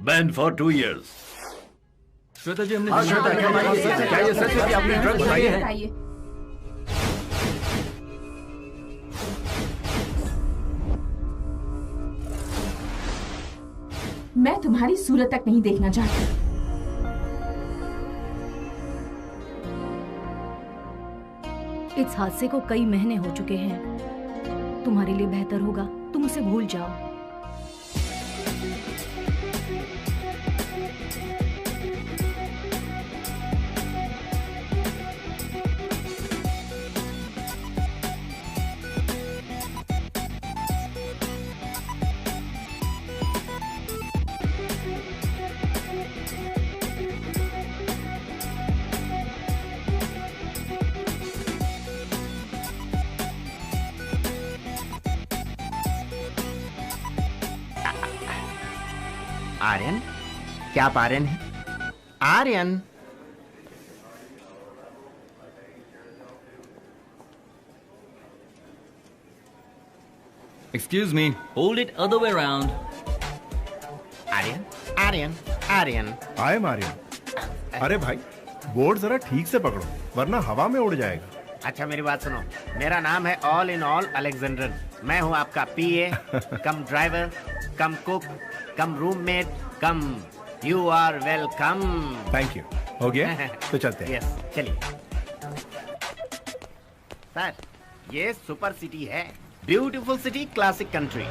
Ban for 2 years। Shweta जी, हमने क्या ये सच है कि आपने ड्रग बनाई है? मैं तुम्हारी सूरत तक नहीं देखना चाहती। इस हादसे को कई महीने हो चुके हैं। तुम्हारे लिए बेहतर होगा तुम उसे भूल जाओ। आर्यन, क्या आप आर्यन हैं? Aryan, excuse me, hold it other way around. Aryan, Aryan, Aryan. I am Aryan. अरे भाई, बोर्ड जरा ठीक से पकड़ो वरना हवा में उड़ जाएगा। अच्छा मेरी बात सुनो, मेरा नाम है ऑल इन ऑल अलेक्जेंडर। मैं हूँ आपका PA cum driver cum cook cum roommate cum you are welcome. Thank you. हो गया तो चलते हैं। यस, चलिए। सर, ये सुपर सिटी है, ब्यूटीफुल सिटी, क्लासिक कंट्री।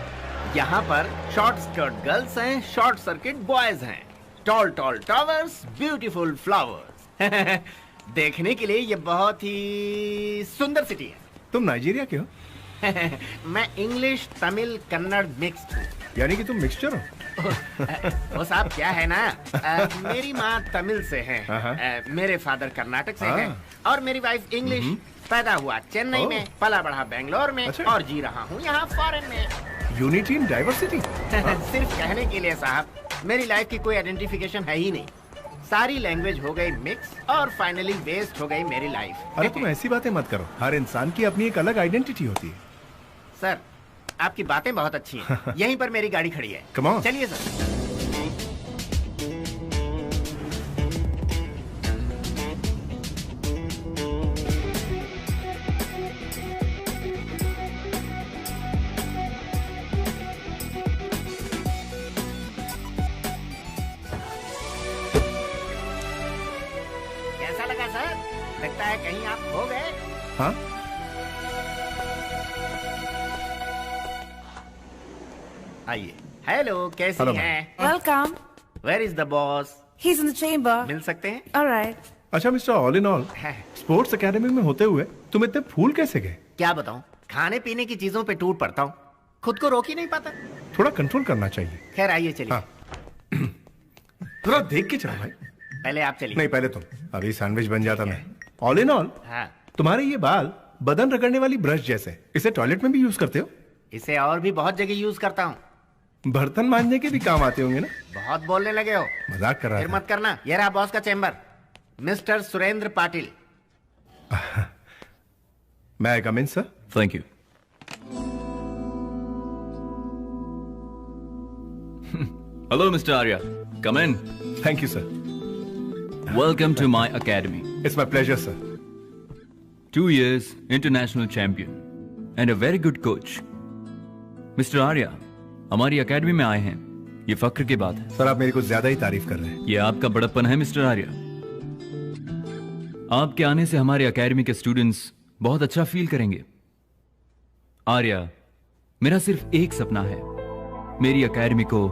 यहाँ पर शॉर्ट स्कर्ट गर्ल्स हैं, शॉर्ट सर्किट बॉयज हैं, tall tall towers, beautiful flowers. देखने के लिए ये बहुत ही सुंदर सिटी है। तुम नाइजीरिया के हो? मैं इंग्लिश तमिल कन्नड़ मिक्स्ड हूँ। यानी कि तुम मिक्सचर हो? वो साहब क्या है ना, मेरी माँ तमिल से है, मेरे फादर कर्नाटक से हैं और मेरी वाइफ इंग्लिश। पैदा हुआ चेन्नई में, पला बढ़ा बेंगलोर में, और जी रहा हूँ यहाँ फॉरेन में। Unity in diversity. सिर्फ कहने के लिए साहब, मेरी लाइफ की कोई आइडेंटिफिकेशन है ही नहीं। सारी लैंग्वेज हो गई मिक्स और फाइनली वेस्ट हो गई मेरी लाइफ। अरे तुम ऐसी बातें मत करो, हर इंसान की अपनी एक अलग आइडेंटिटी होती है। सर, आपकी बातें बहुत अच्छी हैं। यहीं पर मेरी गाड़ी खड़ी है, कम ऑन। चलिए सर। कैसा लगा सर? लगता है कहीं आप खो गए। हाँ? आइए। हेलो, कैसी हैं? Welcome. Where is the boss? He's in the chamber. मिल सकते हैं? All right. अच्छा mister all in all, sports academy में होते हुए तुम इतने फूल कैसे गए? क्या बताऊं, खाने पीने की चीजों पे टूट पड़ता हूँ, खुद को रोक ही नहीं पाता। थोड़ा कंट्रोल करना चाहिए। खैर आइए चलिए। हाँ। थोड़ा देख के चलो भाई। पहले आप चलिए। नहीं, पहले तुम। अभी सैंडविच बन जाता मैं। ऑल इन ऑल, हाँ। तुम्हारे ये बाल बदन रगड़ने वाली ब्रश जैसे, इसे टॉयलेट में भी यूज करते हो? इसे और भी बहुत जगह यूज करता हूँ। बर्तन मांजने के भी काम आते होंगे ना? बहुत बोलने लगे हो। मजाक कर रहा फिर था। मत करना। ये रहा बॉस का chamber, mister Surendra Patil. May I come in sir? Thank you. Hello mister Arya, come in. Thank you sir. Welcome to my academy. It's my pleasure sir. 2 years international champion and a very good coach. Mister Arya, हमारी academy में आए हैं, ये फक्र की बात है। Sir, आप मेरी कुछ ज्यादा ही तारीफ कर रहे हैं। ये आपका बड़प्पन है मिस्टर आर्या। आपके आने से हमारे एकेडमी के स्टूडेंट्स बहुत अच्छा फील करेंगे। आर्या, मेरा सिर्फ एक सपना है, मेरी एकेडमी को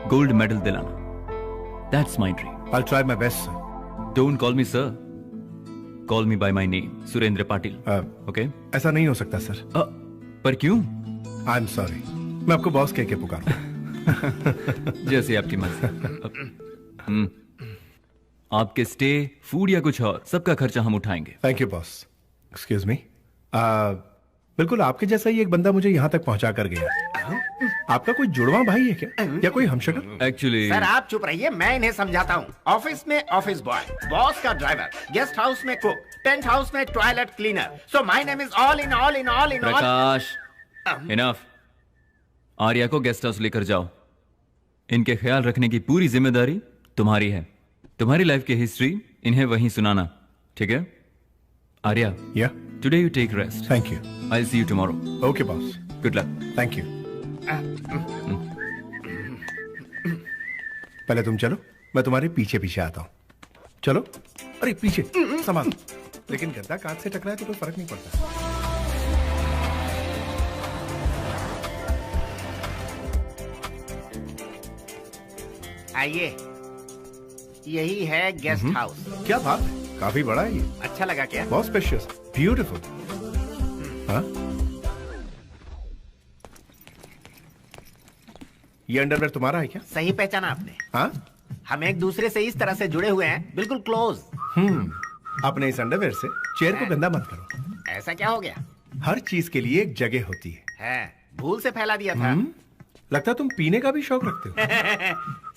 गोल्ड मेडल दिलाना। That's my dream. I'll try my best, sir. Don't call me sir. Call me by my name, Surendra Patil. Okay? ऐसा नहीं हो सकता सर। पर क्यों? I'm sorry. मैं आपको बॉस कह के पुकारूं। जैसे आपकी मर्जी। आपके स्टे, फूड या कुछ और, सबका खर्चा हम उठाएंगे। Thank you boss. Excuse me. बिल्कुल आपके जैसा ही एक बंदा मुझे यहाँ तक पहुंचा कर गया। आपका कोई जुड़वा भाई है क्या, या कोई हमशक्ल? एक्चुअली सर आप चुप रहिए, मैं इन्हें समझाता हूँ। ऑफिस में ऑफिस बॉय, बॉस का ड्राइवर, गेस्ट हाउस में कुक, टेंट हाउस में toilet cleaner. So my name is all in all in all in all. Prakash, enough. Arya को गेस्ट हाउस लेकर जाओ। इनके ख्याल रखने की पूरी जिम्मेदारी तुम्हारी है। तुम्हारी लाइफ की हिस्ट्री इन्हें वहीं सुनाना, ठीक है? Arya, yeah today you take rest. Thank you. I will see you tomorrow. Okay boss, good luck. Thank you. पहले तुम चलो, मैं तुम्हारे पीछे पीछे आता हूँ। चलो। अरे पीछे संभाल। लेकिन गद्दा कांच से टकराए तो कोई फर्क नहीं पड़ता। आइए, यही है गेस्ट हाउस। क्या बात है, काफी बड़ा है ये। अच्छा लगा क्या? बहुत स्पेशियस, ब्यूटीफुल। हाँ, ये अंडरवेयर तुम्हारा है क्या? सही पहचाना आपने। हाँ, हम एक दूसरे से इस तरह से जुड़े हुए हैं, बिल्कुल क्लोज। अपने इस अंडरवेयर से चेयर को गंदा मत करो। ऐसा क्या हो गया? हर चीज के लिए एक जगह होती है। भूल से फैला दिया था। लगता है तुम पीने का भी शौक रखते हो।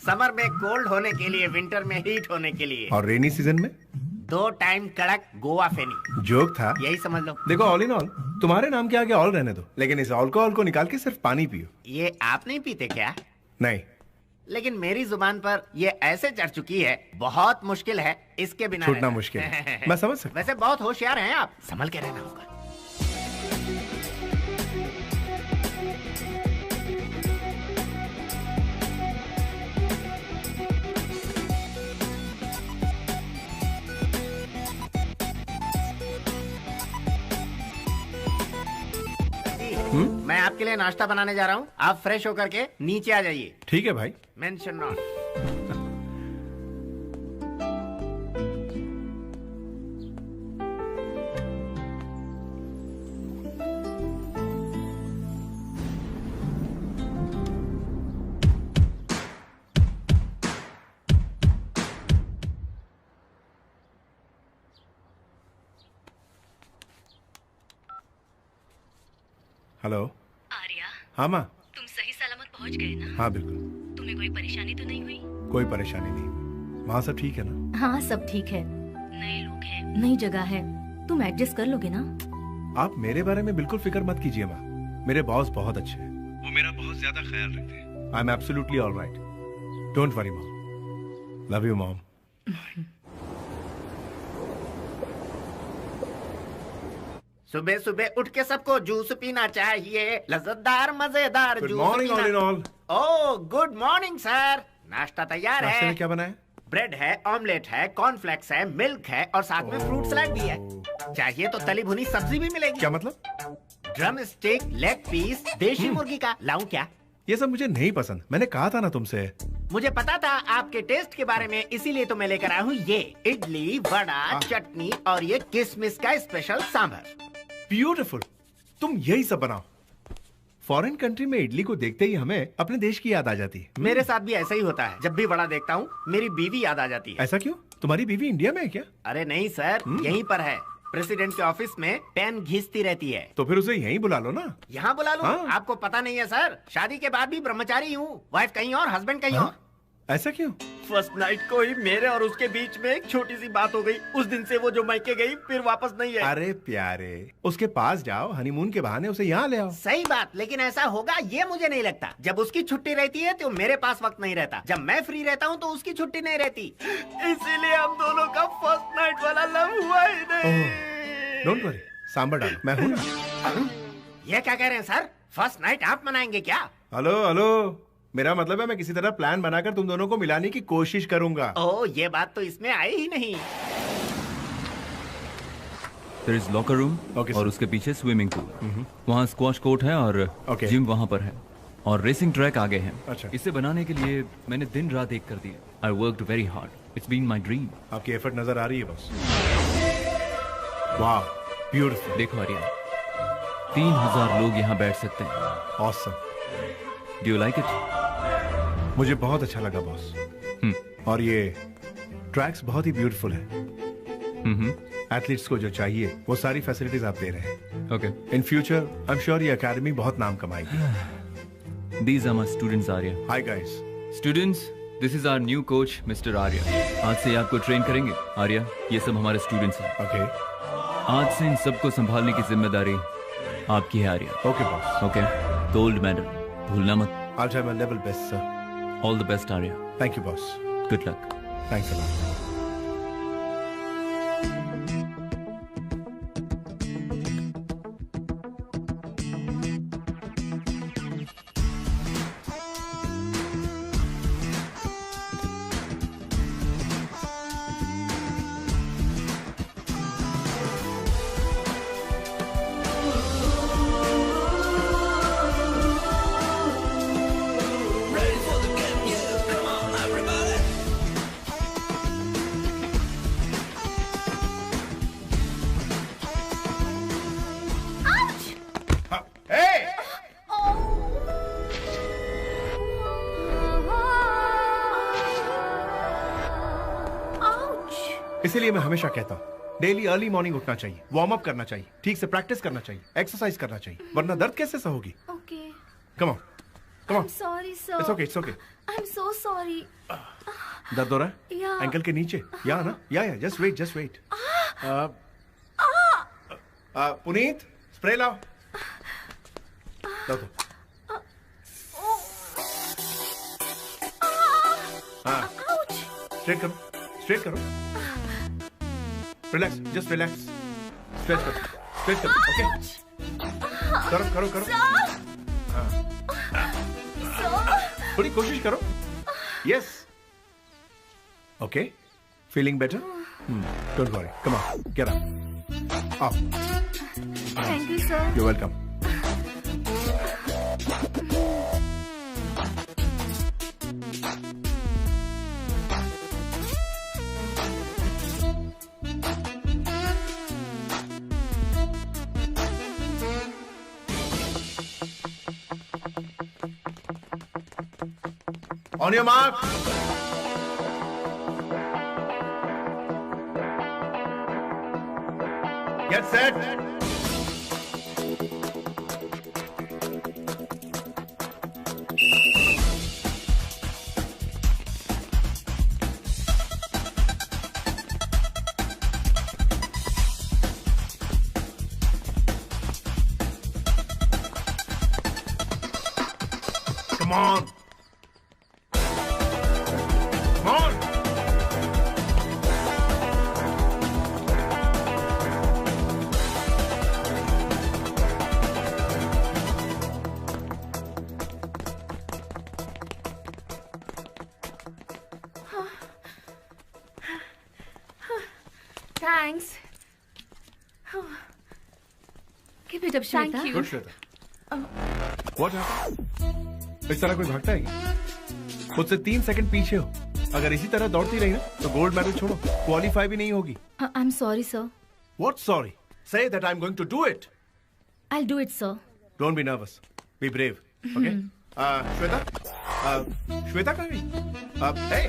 समर में कोल्ड होने के लिए, विंटर में हीट होने के लिए। और रेनी सीजन में 2 टाइम कड़क गोवा फेनी। जोक था, यही समझ लो। देखो ऑल इन ऑल तुम्हारे नाम के आगे ऑल रहने दो, लेकिन इस अल्कोहल को निकाल के सिर्फ पानी पियो। ये आप नहीं पीते क्या? नहीं, लेकिन मेरी जुबान पर ये ऐसे चढ़ चुकी है, बहुत मुश्किल है इसके बिना छूटना रहना। मुश्किल है। मैं समझ सकता। वैसे बहुत होशियार हैं आप, संभल के रहना होगा। मैं आपके लिए नाश्ता बनाने जा रहा हूँ, आप फ्रेश होकर के नीचे आ जाइए। ठीक है भाई। Mention not. हेलो आर्या, हाँ माँ। तुम सही सलामत पहुंच गए ना? हाँ बिल्कुल। तुम्हें कोई परेशानी तो नहीं हुई? कोई परेशानी नहीं, वहाँ सब ठीक है ना? हाँ, सब ठीक है। नए लोग हैं, नई जगह है, तुम एडजस्ट कर लोगे ना? आप मेरे बारे में बिल्कुल फिक्र मत कीजिए माँ, मेरे बॉस बहुत अच्छे हैं, वो मेरा बहुत ज्यादा ख्याल रखते हैं। I am absolutely alright, don't worry mom, love you mom. सुबह सुबह उठ के सबको जूस पीना चाहिए, लज्जतदार मजेदार good juice morning all in पीना। All. Oh good morning sir, नाश्ता तैयार नाश्ते है। में क्या बना है? ब्रेड है, ऑमलेट है, कॉर्नफ्लेक्स है, मिल्क है और साथ में फ्रूट सलाद भी है। चाहिए तो तली भुनी सब्जी भी मिलेगी। क्या मतलब? ड्रम स्टिक, लेग पीस, देशी मुर्गी का। लाऊं क्या? ये सब मुझे नहीं पसंद, मैंने कहा था ना तुमसे। मुझे पता था आपके टेस्ट के बारे में, इसीलिए तो मैं लेकर आया हूँ ये इडली, वड़ा, चटनी और ये किशमिश का स्पेशल सांभर। ब्यूटीफुल, तुम यही सब बनाओ। फॉरेन कंट्री में इडली को देखते ही हमें अपने देश की याद आ जाती है। मेरे साथ भी ऐसा ही होता है, जब भी वड़ा देखता हूँ मेरी बीवी याद आ जाती है। ऐसा क्यों? तुम्हारी बीवी इंडिया में है क्या? अरे नहीं सर, यहीं पर है। प्रेसिडेंट के ऑफिस में पेन घिसती रहती है। तो फिर उसे यहीं बुला लो ना। यहाँ बुला लूं? हाँ। आपको पता नहीं है सर, शादी के बाद भी ब्रह्मचारी हूँ। वाइफ कहीं और, हस्बैंड कहीं और। ऐसा क्यों? फर्स्ट नाइट को ही मेरे और उसके बीच में एक छोटी सी बात हो गई। उस दिन से वो जो मायके गई फिर वापस नहीं है। अरे प्यारे, उसके पास जाओ, हनीमून के बहाने उसे यहाँ ले आओ। सही बात, लेकिन ऐसा होगा ये मुझे नहीं लगता। जब उसकी छुट्टी रहती है तो मेरे पास वक्त नहीं रहता, जब मैं फ्री रहता हूँ तो उसकी छुट्टी नहीं रहती। इसीलिए हम दोनों का फर्स्ट नाइट वाला लव हुआ ही नहीं। डोंट वरी, सांबर डालो, मैं हूँ ना। ये क्या कह रहे हैं सर? फर्स्ट नाइट आप मनाएंगे क्या? हेलो हेलो, मेरा मतलब है मैं किसी तरह प्लान बनाकर तुम दोनों को मिलाने की कोशिश करूंगा। ओह, ये बात तो इसमें आई ही नहीं। There is locker room Okay, और sir. उसके पीछे स्विमिंग पूल। वहाँ स्क्वाश कोर्ट है और Okay. जिम वहाँ पर है और रेसिंग ट्रैक आगे है। अच्छा। इसे बनाने के लिए मैंने दिन रात एक कर दिया। I worked very hard. It's been my dream. आपकी एफर्ट नजर आ रही है बस। वाह, ब्यूटीफुल, देखो आर्या, 3000 लोग यहाँ बैठ सकते हैं। Awesome. Do you like it? मुझे बहुत अच्छा लगा बॉस। और ये ट्रैक्स बहुत ही ब्यूटीफुल है। एथलीट्स को जो चाहिए वो सारी फैसिलिटीज आप दे रहे हैं। Okay. In future I am sure ये एकेडमी बहुत नाम कमाएगी। These are my students, Arya. Hi guys. Students, this is our new coach, Mr. Arya. आज से आपको ट्रेन करेंगे। आर्या, ये सब हमारे स्टूडेंट्स हैं। ओके आज से इन सबको संभालने की जिम्मेदारी आपकी है Arya. Okay boss. Okay? Gold medal भूलना मत। I'll try my level best, sir. All the best Arya. Thank you boss. Good luck. Thanks a lot. इसीलिए मैं हमेशा कहता हूँ डेली अर्ली मॉर्निंग उठना चाहिए, वार्म अप करना चाहिए, ठीक से प्रैक्टिस करना चाहिए, एक्सरसाइज करना चाहिए, वरना दर्द कैसे सहोगी? Okay. Come on, come on. I'm sorry, sir. It's okay, it's okay. I'm so sorry. दर्द हो रहा है? Yeah. एंकल के नीचे? या ना? Yeah just wait, just wait. Puneet, spray लाओ। दो। हाँ, स्ट्रेट करो, स्ट्रेट करो। Relax, just relax. स्ट्रेच करो, स्ट्रेच करो, ओके? करो, करो, करो। हाँ। थोड़ी कोशिश करो। Yes. Okay, feeling better? Don't worry, come on, get up. Thank you, sir. You're welcome. On your mark. Get set. Come on. Come on. Thanks. Keep it up, Shweta. Thank you. Good, Shweta. What happened? इस तरह कोई भागता है क्या? मुझसे 3 second पीछे हो। अगर इसी तरह दौड़ती रही ना तो गोल्ड मेडल छोड़ो, क्वालिफाई भी नहीं होगी। I'm sorry, sir. What sorry? Say that I'm going to do it. I'll do it, sir. Don't be nervous. Be brave. Okay? Shweta? Shweta कहाँ गई? Hey!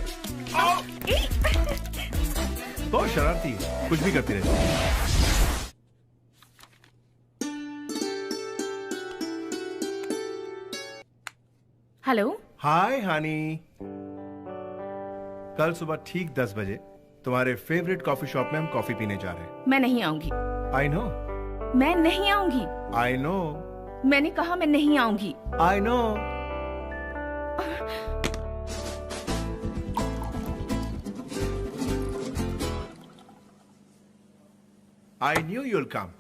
बहुत शरारती है, कुछ भी करती रहती है। हेलो। हाय हानी। कल सुबह ठीक 10 बजे तुम्हारे फेवरेट कॉफी शॉप में हम कॉफी पीने जा रहे हैं। मैं नहीं आऊंगी। I know. मैं नहीं आऊंगी। I know. मैंने कहा मैं नहीं आऊंगी। I know. I knew you'll कम।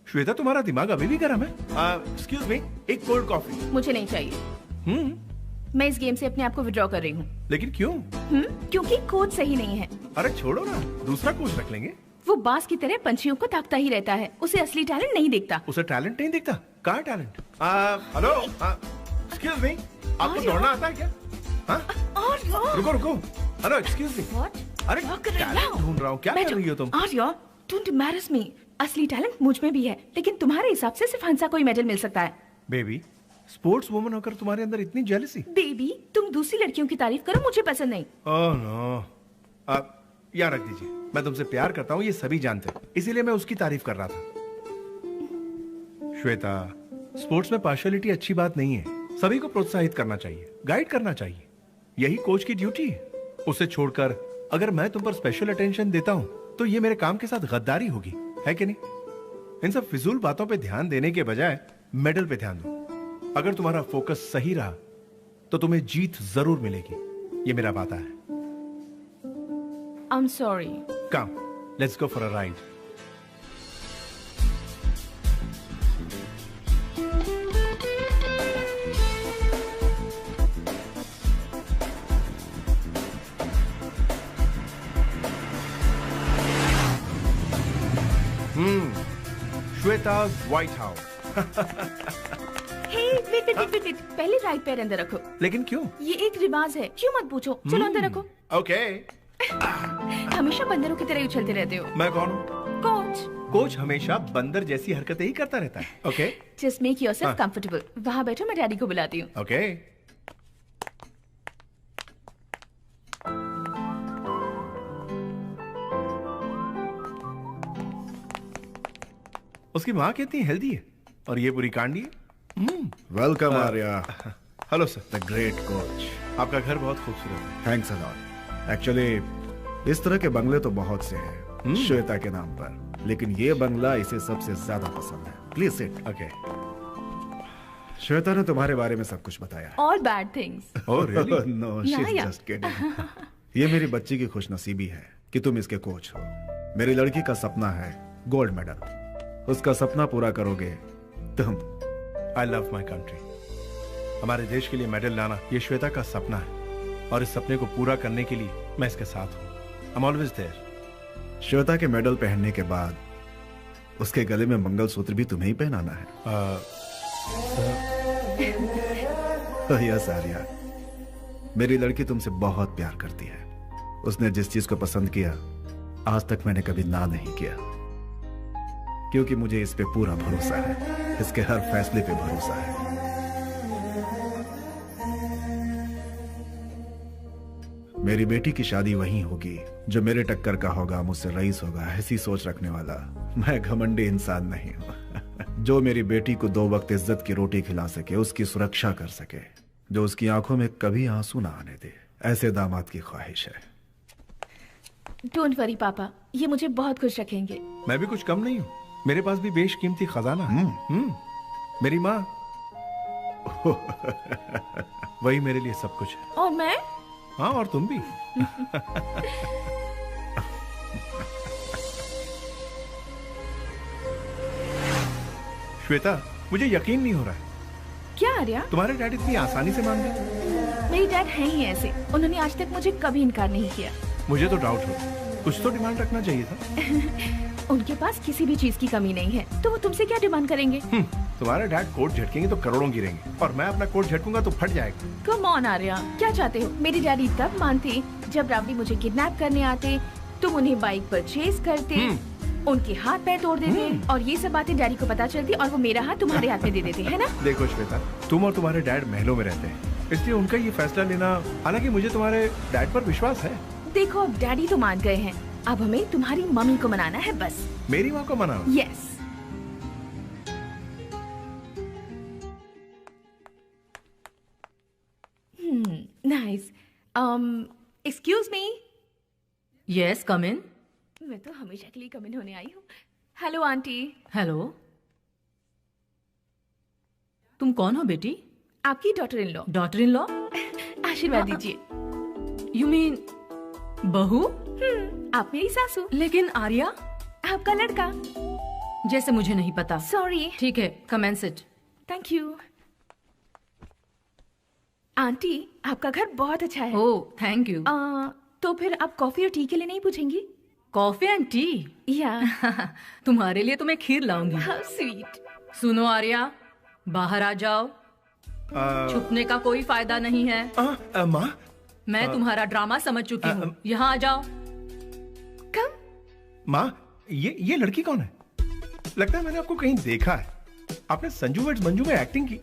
श्वेता तुम्हारा दिमाग अभी भी गर्म है? एक्सक्यूज मी, एक कोल्ड कॉफी। मुझे नहीं चाहिए। मैं इस गेम से अपने आप को विड्रॉ कर रही हूँ। लेकिन क्यों? क्योंकि कोच सही नहीं है। अरे छोड़ो ना, दूसरा कोच रख लेंगे। वो बास की तरह पंछियों को ताकता ही रहता है, उसे असली टैलेंट नहीं दिखता। उसे टैलेंट नहीं दिखता? कहाँ टैलेंट? हेलो, एक्सक्यूज मी, आपको दौड़ना आता है क्या? रुको रुको, हेलो एक्सक्यूज मी। अरे टैलेंट ढूंढ रहा हूँ, क्या कर रही हो तुम? आर्या, डोंट एम्बैरस मी। असली टैलेंट मुझ में भी है, लेकिन तुम्हारे हिसाब से सिर्फ हंसा कोई मेडल मिल सकता है। बेबी, स्पोर्ट्स वुमन होकर तुम्हारे अंदर इतनी जेलसी? बेबी, तुम दूसरी लड़कियों की तारीफ करो, मुझे पसंद नहीं। Oh no. आप यहाँ रख दीजिए, मैं तुमसे प्यार करता हूँ, ये सभी जानते हैं, इसीलिए मैं उसकी तारीफ कर रहा था। श्वेता, स्पोर्ट्स में पार्शियलिटी अच्छी बात नहीं है, सभी को प्रोत्साहित करना चाहिए, गाइड करना चाहिए, यही कोच की ड्यूटी है। उसे छोड़कर अगर मैं तुम पर स्पेशल अटेंशन देता हूँ तो ये मेरे काम के साथ गद्दारी होगी, है कि नहीं? इन सब फिजूल बातों पे ध्यान देने के बजाय मेडल पे ध्यान दो। अगर तुम्हारा फोकस सही रहा तो तुम्हें जीत जरूर मिलेगी, ये मेरा वादा है। I'm sorry. Come, let's go for a ride. Shweta's White House. Hey, wait. पहले राइट पैर अंदर रखो। लेकिन क्यों? ये एक रिवाज है, क्यों मत पूछो। चलो अंदर रखो। Okay. हमेशा बंदरों की तरह ही उछलते रहते हो। मैं कौन हूँ? कोच। कोच हमेशा बंदर जैसी हरकतें ही करता रहता है। Okay. Just make yourself comfortable. वहाँ बैठो, मैं डैडी को बुलाती हूँ। Okay. उसकी माँ कितनी हेल्दी है और ये पूरी कांडी है। Welcome Arya. Hello sir. The great coach. आपका घर बहुत खूबसूरत है। Thanks a lot. एक्चुअली इस तरह के बंगले तो बहुत से हैं श्वेता के नाम पर, लेकिन ये बंगला इसे सबसे ज्यादा पसंद है। Please sit. ओके। श्वेता ने तुम्हारे बारे में सब कुछ बताया। All bad things. Oh really? No, she is Yeah. Just kidding. ये मेरी बच्ची की खुशनसीबी है कि तुम इसके कोच हो। मेरी लड़की का सपना है गोल्ड मेडल। उसका सपना पूरा करोगे तुम। I love my country. हमारे देश के लिए मेडल लाना ये श्वेता का सपना है और इस सपने को पूरा करने के लिए मैं इसके साथ हूँ। I am always there. Shweta के मेडल पहनने के बाद उसके गले में मंगलसूत्र भी तुम्हें ही पहनाना है। यस आर्या, मेरी लड़की तुमसे बहुत प्यार करती है। उसने जिस चीज को पसंद किया आज तक मैंने कभी ना नहीं किया, क्योंकि मुझे इस पे पूरा भरोसा है। इसके हर फैसले पे भरोसा है। मेरी बेटी की शादी वहीं होगी जो मेरे टक्कर का होगा, मुझसे रईस होगा। ऐसी सोच रखने वाला मैं घमंडी इंसान नहीं हूं। जो मेरी बेटी को 2 वक्त इज्जत की रोटी खिला सके, उसकी सुरक्षा कर सके, जो उसकी आंखों में कभी आंसू ना आने दे, ऐसे दामाद की ख्वाहिश है। Don't worry पापा, ये मुझे बहुत खुश रखेंगे। मैं भी कुछ कम नहीं हूँ। मेरे पास भी बेशकीमती खजाना है। मेरी माँ वही मेरे लिए सब कुछ है। और मैं? हाँ, और तुम भी। श्वेता, मुझे यकीन नहीं हो रहा है क्या आर्या? तुम्हारे डैड इतनी आसानी से मान गए। मेरी डैड हैं ही ऐसे, उन्होंने आज तक मुझे कभी इनकार नहीं किया। मुझे तो डाउट हो, कुछ तो डिमांड रखना चाहिए था। उनके पास किसी भी चीज की कमी नहीं है, तो वो तुमसे क्या डिमांड करेंगे? तुम्हारे डैड कोट झटकेंगे तो करोड़ों गिरेंगे, और मैं अपना कोट झटकूंगा तो फट जाएगा। कम ऑन आर्या, क्या चाहते हो? मेरी डैडी तब मानते जब रावड़ी मुझे किडनैप करने आते, तुम उन्हें बाइक पर चेस करते, उनके हाथ पैर तोड़ देते, और ये सब बातें डैडी को पता चलती और वो मेरा हाथ तुम्हारे हाथ में दे देते, है ना? देखो श्वेता, तुम और तुम्हारे डैड महलों में रहते हैं, इसलिए उनका ये फैसला लेना, हालांकि मुझे तुम्हारे डैड पर विश्वास है। देखो, अब डैडी तो मान गए हैं, अब हमें तुम्हारी मम्मी को मनाना है बस। मेरी माँ को मनाओ? Yes. Nice. Excuse me. Yes, come in. मैं तो हमेशा के लिए कम इन होने आई हूँ। Hello aunty. हेलो, तुम कौन हो बेटी? आपकी daughter in law. Daughter in law? आशीर्वाद दीजिए। यू मीन बहू? आप मेरी सासू। लेकिन आर्या आपका लड़का। जैसे मुझे नहीं पता। सॉरी। ठीक है, come and sit. Thank you. Aunty, आपका घर बहुत अच्छा है। ओह, थैंक यू। तो फिर आप कॉफी और टी के लिए नहीं पूछेंगी? Coffee and T? या तुम्हारे लिए तो मैं खीर लाऊंगी। How sweet. सुनो आर्या, बाहर आ जाओ। छुपने का कोई फायदा नहीं है। माँ, मैं तुम्हारा ड्रामा समझ चुकी हूँ। यहाँ आ जाओ। कम। माँ, ये लड़की कौन है? लगता है मैंने आपको कहीं देखा है। आपने संजू वर्ड्स मंजू में एक्टिंग की।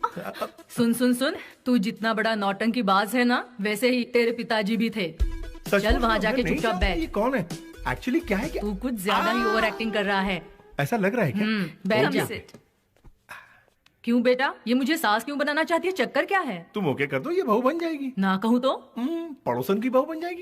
सुन सुन सुन, तू जितना बड़ा नौटंकी बाज है ना, वैसे ही तेरे पिताजी भी थे। चल वहाँ जाके चुपचाप बैठ। ये कौन है? एक्चुअली क्या है? तू कुछ ज्यादा ही ओवर एक्टिंग कर रहा है। ऐसा लग रहा है क्या? बैठ जा। क्यों बेटा, ये मुझे सास क्यों बनाना चाहती है? चक्कर क्या है? तुम ओके कर दो, ये बहू बन जाएगी। ना कहूँ तो? पड़ोसन की बहू बन जाएगी।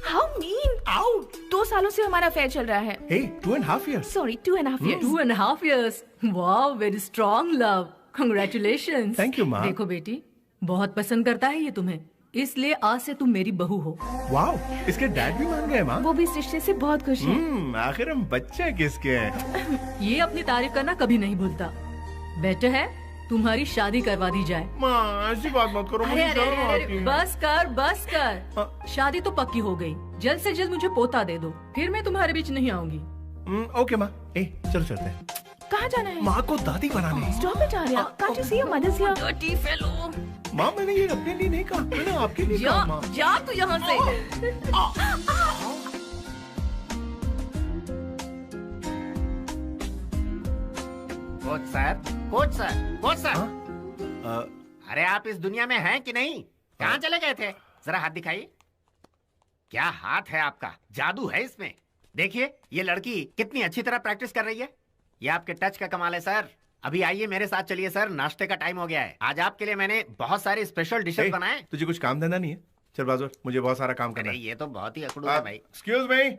How mean. आउट। 2 सालों से हमारा अफेयर चल रहा है। Hey, 2.5 years. Sorry, 2.5 years। 2.5 years। वाह, very strong love. Congratulations। Thank you, माँ। देखो बेटी, बहुत पसंद करता है ये तुम्हें, इसलिए आज से तुम मेरी बहू हो। वाओ, इसके डैड भी मान गए माँ। वो भी इस रिश्ते से बहुत खुश है। आखिर हम बच्चे किसके हैं? ये अपनी तारीफ करना कभी नहीं भूलता। बेटर है तुम्हारी शादी करवा दी जाए। माँ ऐसी बात मत करो, मुझे शर्म आती है। बस कर। शादी तो पक्की हो गई, जल्द से जल्द मुझे पोता दे दो, फिर मैं तुम्हारे बीच नहीं आऊंगी। ओके माँ, चलो चलते हैं। कहाँ जाना है? माँ को दादी बनाने। Stop it Arya, can't you see your mother's here? Dirty fellow. माँ मैंने ये अपने लिए नहीं कहा, मैंने आपके लिए कहा माँ। जा तू यहाँ से। Coach sir. अरे आप इस दुनिया में हैं कि नहीं? कहाँ चले गए थे? जरा हाथ दिखाइए। क्या हाथ है आपका, जादू है इसमें। देखिए ये लड़की कितनी अच्छी तरह प्रैक्टिस कर रही है। ये आपके टच का कमाल है सर। अभी आइए मेरे साथ चलिए सर, नाश्ते का टाइम हो गया है। आज आपके लिए मैंने बहुत सारे स्पेशल डिशेस बनाए। तुझे कुछ काम धंधा नहीं है? चल बाजू, मुझे बहुत सारा काम करना है। ये तो बहुत ही अकड़ू है भाई। Excuse me.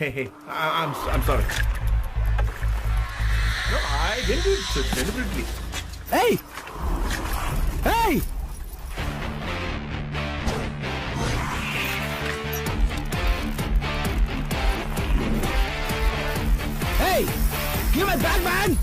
Hey, I'm sorry. No, I didn't do it deliberately. Hey! Hey! Give it back, man!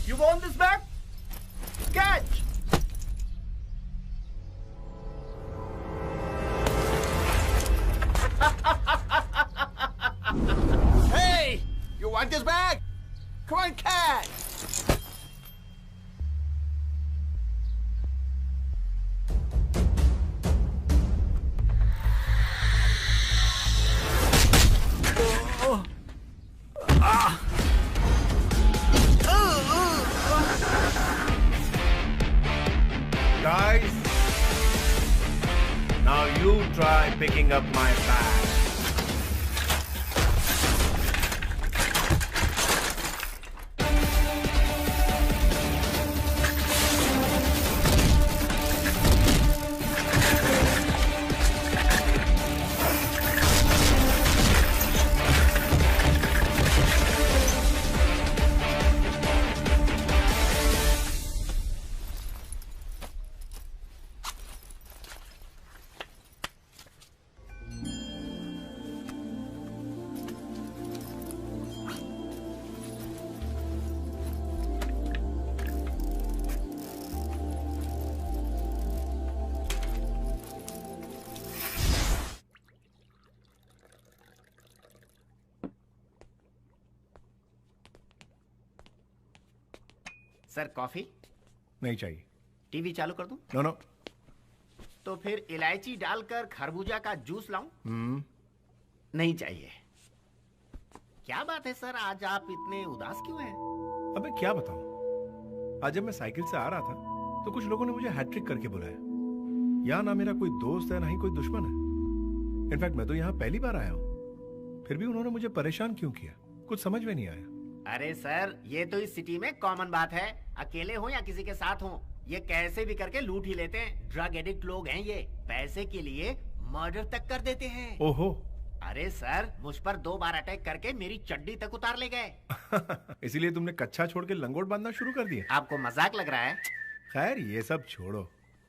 You want this back? Catch! Hey! You want this bag? Come on, catch! Guys, now you try picking up my bag. Sir coffee? नहीं चाहिए। TV चालू कर दूं? No no. तो फिर इलायची डालकर खरबूजा का जूस लाऊं? नहीं चाहिए। क्या बात है सर, आज आप इतने उदास क्यों हैं? अबे क्या बताऊं, आज जब मैं साइकिल से आ रहा था तो कुछ लोगों ने मुझे हैट्रिक करके बुलाया। यहाँ ना मेरा कोई दोस्त है ना ही कोई दुश्मन है। इनफैक्ट मैं तो यहाँ पहली बार आया हूँ, फिर भी उन्होंने मुझे परेशान क्यों किया, कुछ समझ में नहीं आया। अरे सर, ये तो इस सिटी में कॉमन बात है। अकेले हो या किसी के साथ हो, ये कैसे भी करके लूट ही लेते हैं। ड्रग एडिक्ट लोग हैं ये, पैसे के लिए मर्डर तक कर देते हैं। ओहो। अरे सर, मुझ पर 2 बार अटैक करके मेरी चड्डी तक उतार ले गए। इसीलिए तुमने कच्चा छोड़ के लंगोट बांधना शुरू कर दिया? आपको मजाक लग रहा है? खैर ये सब छोड़ो,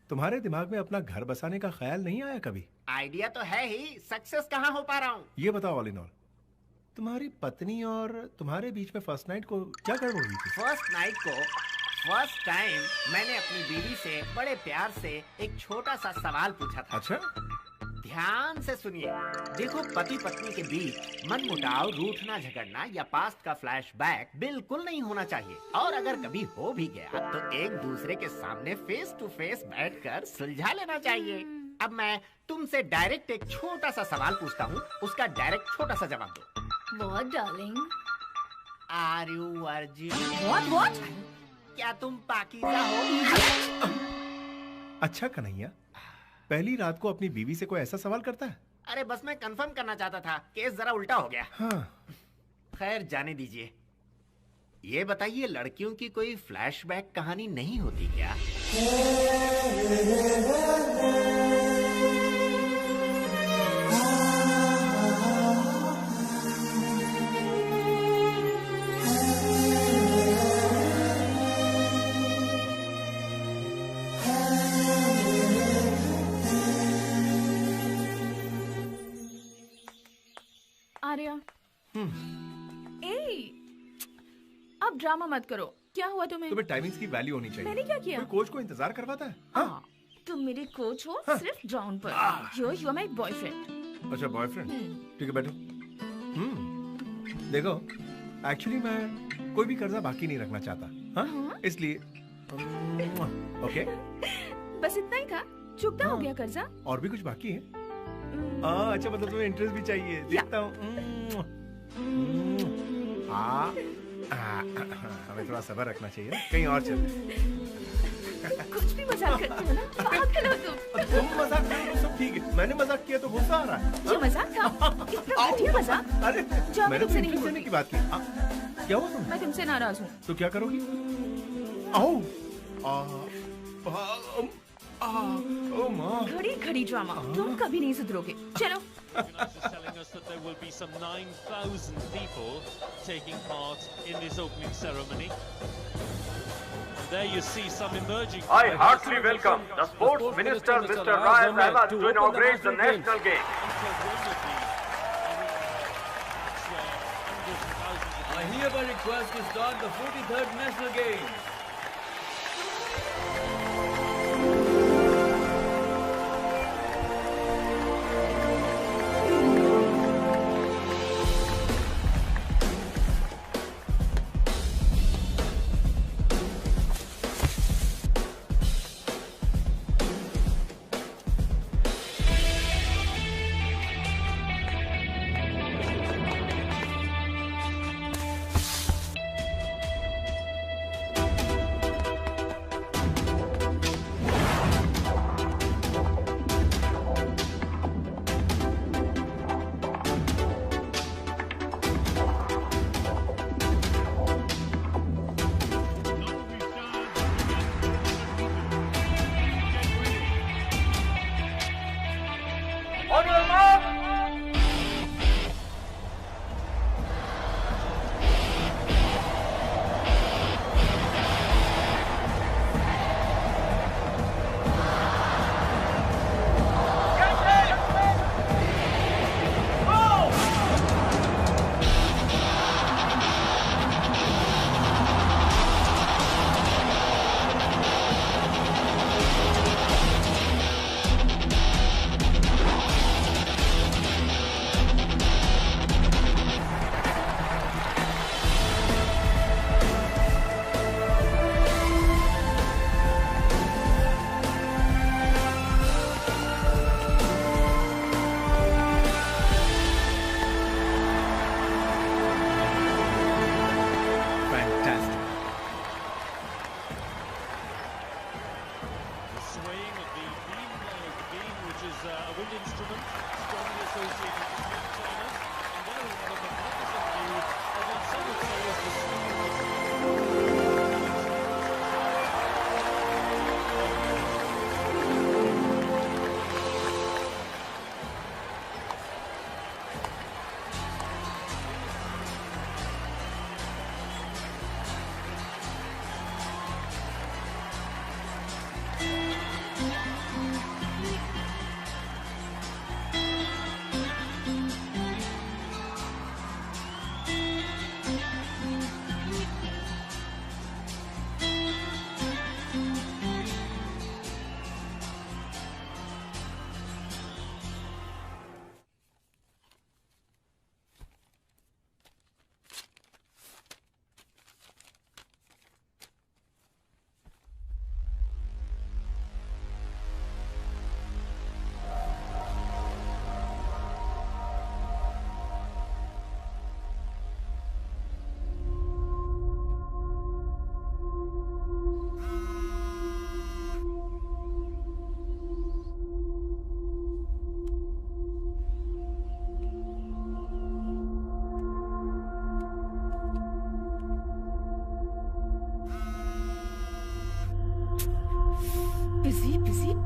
तुम्हारे दिमाग में अपना घर बसाने का ख्याल नहीं आया कभी? आइडिया तो है ही, सक्सेस कहाँ हो पा रहा हूँ। ये बताओ ऑल इन ऑल, तुम्हारी पत्नी और तुम्हारे बीच में फर्स्ट नाइट को क्या गड़बड़ हुई थी? फर्स्ट नाइट को फर्स्ट टाइम मैंने अपनी बीवी से बड़े प्यार से एक छोटा सा सवाल पूछा था। अच्छा? ध्यान से सुनिए। देखो, पति पत्नी के बीच मनमुटाव, रूठना झगड़ना या पास्ट का फ्लैशबैक बिल्कुल नहीं होना चाहिए। और अगर कभी हो भी गया तो एक दूसरे के सामने फेस टू फेस बैठकर सुलझा लेना चाहिए। अब मैं तुमसे डायरेक्ट एक छोटा सा सवाल पूछता हूँ, उसका डायरेक्ट छोटा सा जवाब दो। What, darling? Are you virgin? What? क्या तुम पाकीज़ा हो? अच्छा कन्हैया, पहली रात को अपनी बीवी से कोई ऐसा सवाल करता है? अरे बस मैं कंफर्म करना चाहता था, केस जरा उल्टा हो गया। हाँ। खैर जाने दीजिए। ये बताइए, लड़कियों की कोई फ्लैशबैक कहानी नहीं होती क्या? आर्या, अब ड्रामा मत करो। क्या हुआ तुम्हें? तुम्हें टाइमिंग्स की वैल्यू होनी चाहिए। मैंने क्या किया? कोई कोच को इंतजार करवाता है? हाँ, तुम मेरे कोच हो सिर्फ ग्राउंड पर। You are my boyfriend. अच्छा बॉयफ्रेंड, ठीक है बैठो। देखो, एक्चुअली मैं कोई भी कर्जा बाकी नहीं रखना चाहता, हाँ? इसलिए ओके। बस इतना ही था, चुकता हो गया कर्जा? और भी कुछ बाकी है? अच्छा, मतलब तुम्हें इंटरेस्ट भी चाहिए? देखता हूँ। हमें थोड़ा सब्र रखना चाहिए, कहीं और चलते। कुछ भी मजाक करते हो ना, पागल हो तुम मजाक करो तो सब ठीक है, मैंने मजाक किया तो गुस्सा आ रहा है। ये मजाक था? इतना घटिया मजाक? अरे मैंने तुमसे नहीं बोलने की बात की। क्या हुआ तुम? मैं तुमसे नाराज हूँ। तो क्या करोगी? आओ। घड़ी घड़ी ड्रामा, तुम कभी नहीं सुधरोगे। चलो। telling us that there will be some 9,000 people taking part in this opening ceremony. And there you see some emerging. I heartily welcome the Sports Minister, Mr. Ryan Ahmed, to inaugurate the national game. I hereby request to start the 43rd National Games.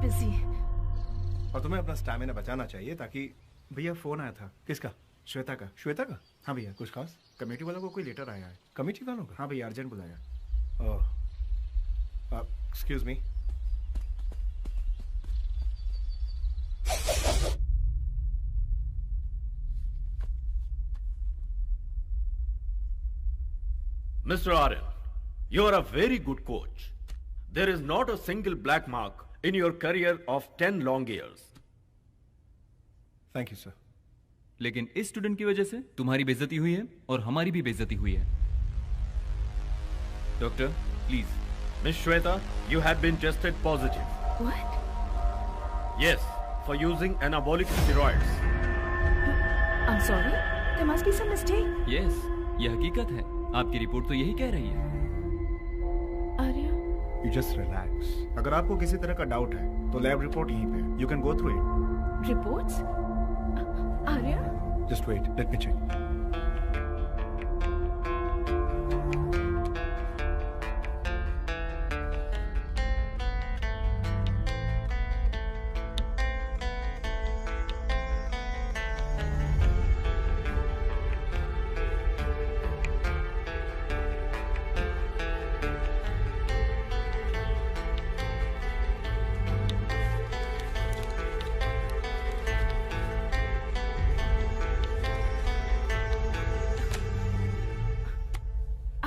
Busy. और तुम्हें अपना stamina बचाना चाहिए ताकि। भैया phone आया था। किसका? श्वेता का। श्वेता का? हाँ भैया, कुछ खास? कमेटी वालों को कोई लेटर आया है। कमेटी वालों का? हाँ भैया, अर्जेंट बुलाया। Excuse me. Mr. Aryan, you are a very good coach. There is not a single black mark in your career of 10 long years. Thank you sir. लेकिन इस स्टूडेंट की वजह से तुम्हारी बेइज्जती हुई है और हमारी भी बेइज्जती हुई है। Doctor, please. Miss Shweta, you have been tested positive. What? Yes, for using anabolic steroids. I'm sorry. There must be some mistake. Yes, ये हकीकत है। आपकी रिपोर्ट तो यही कह रही है। Arya, you just relax. अगर आपको किसी तरह का डाउट है तो लैब रिपोर्ट यहीं पे, you can go through it. reports? Arya? Just wait, let me check.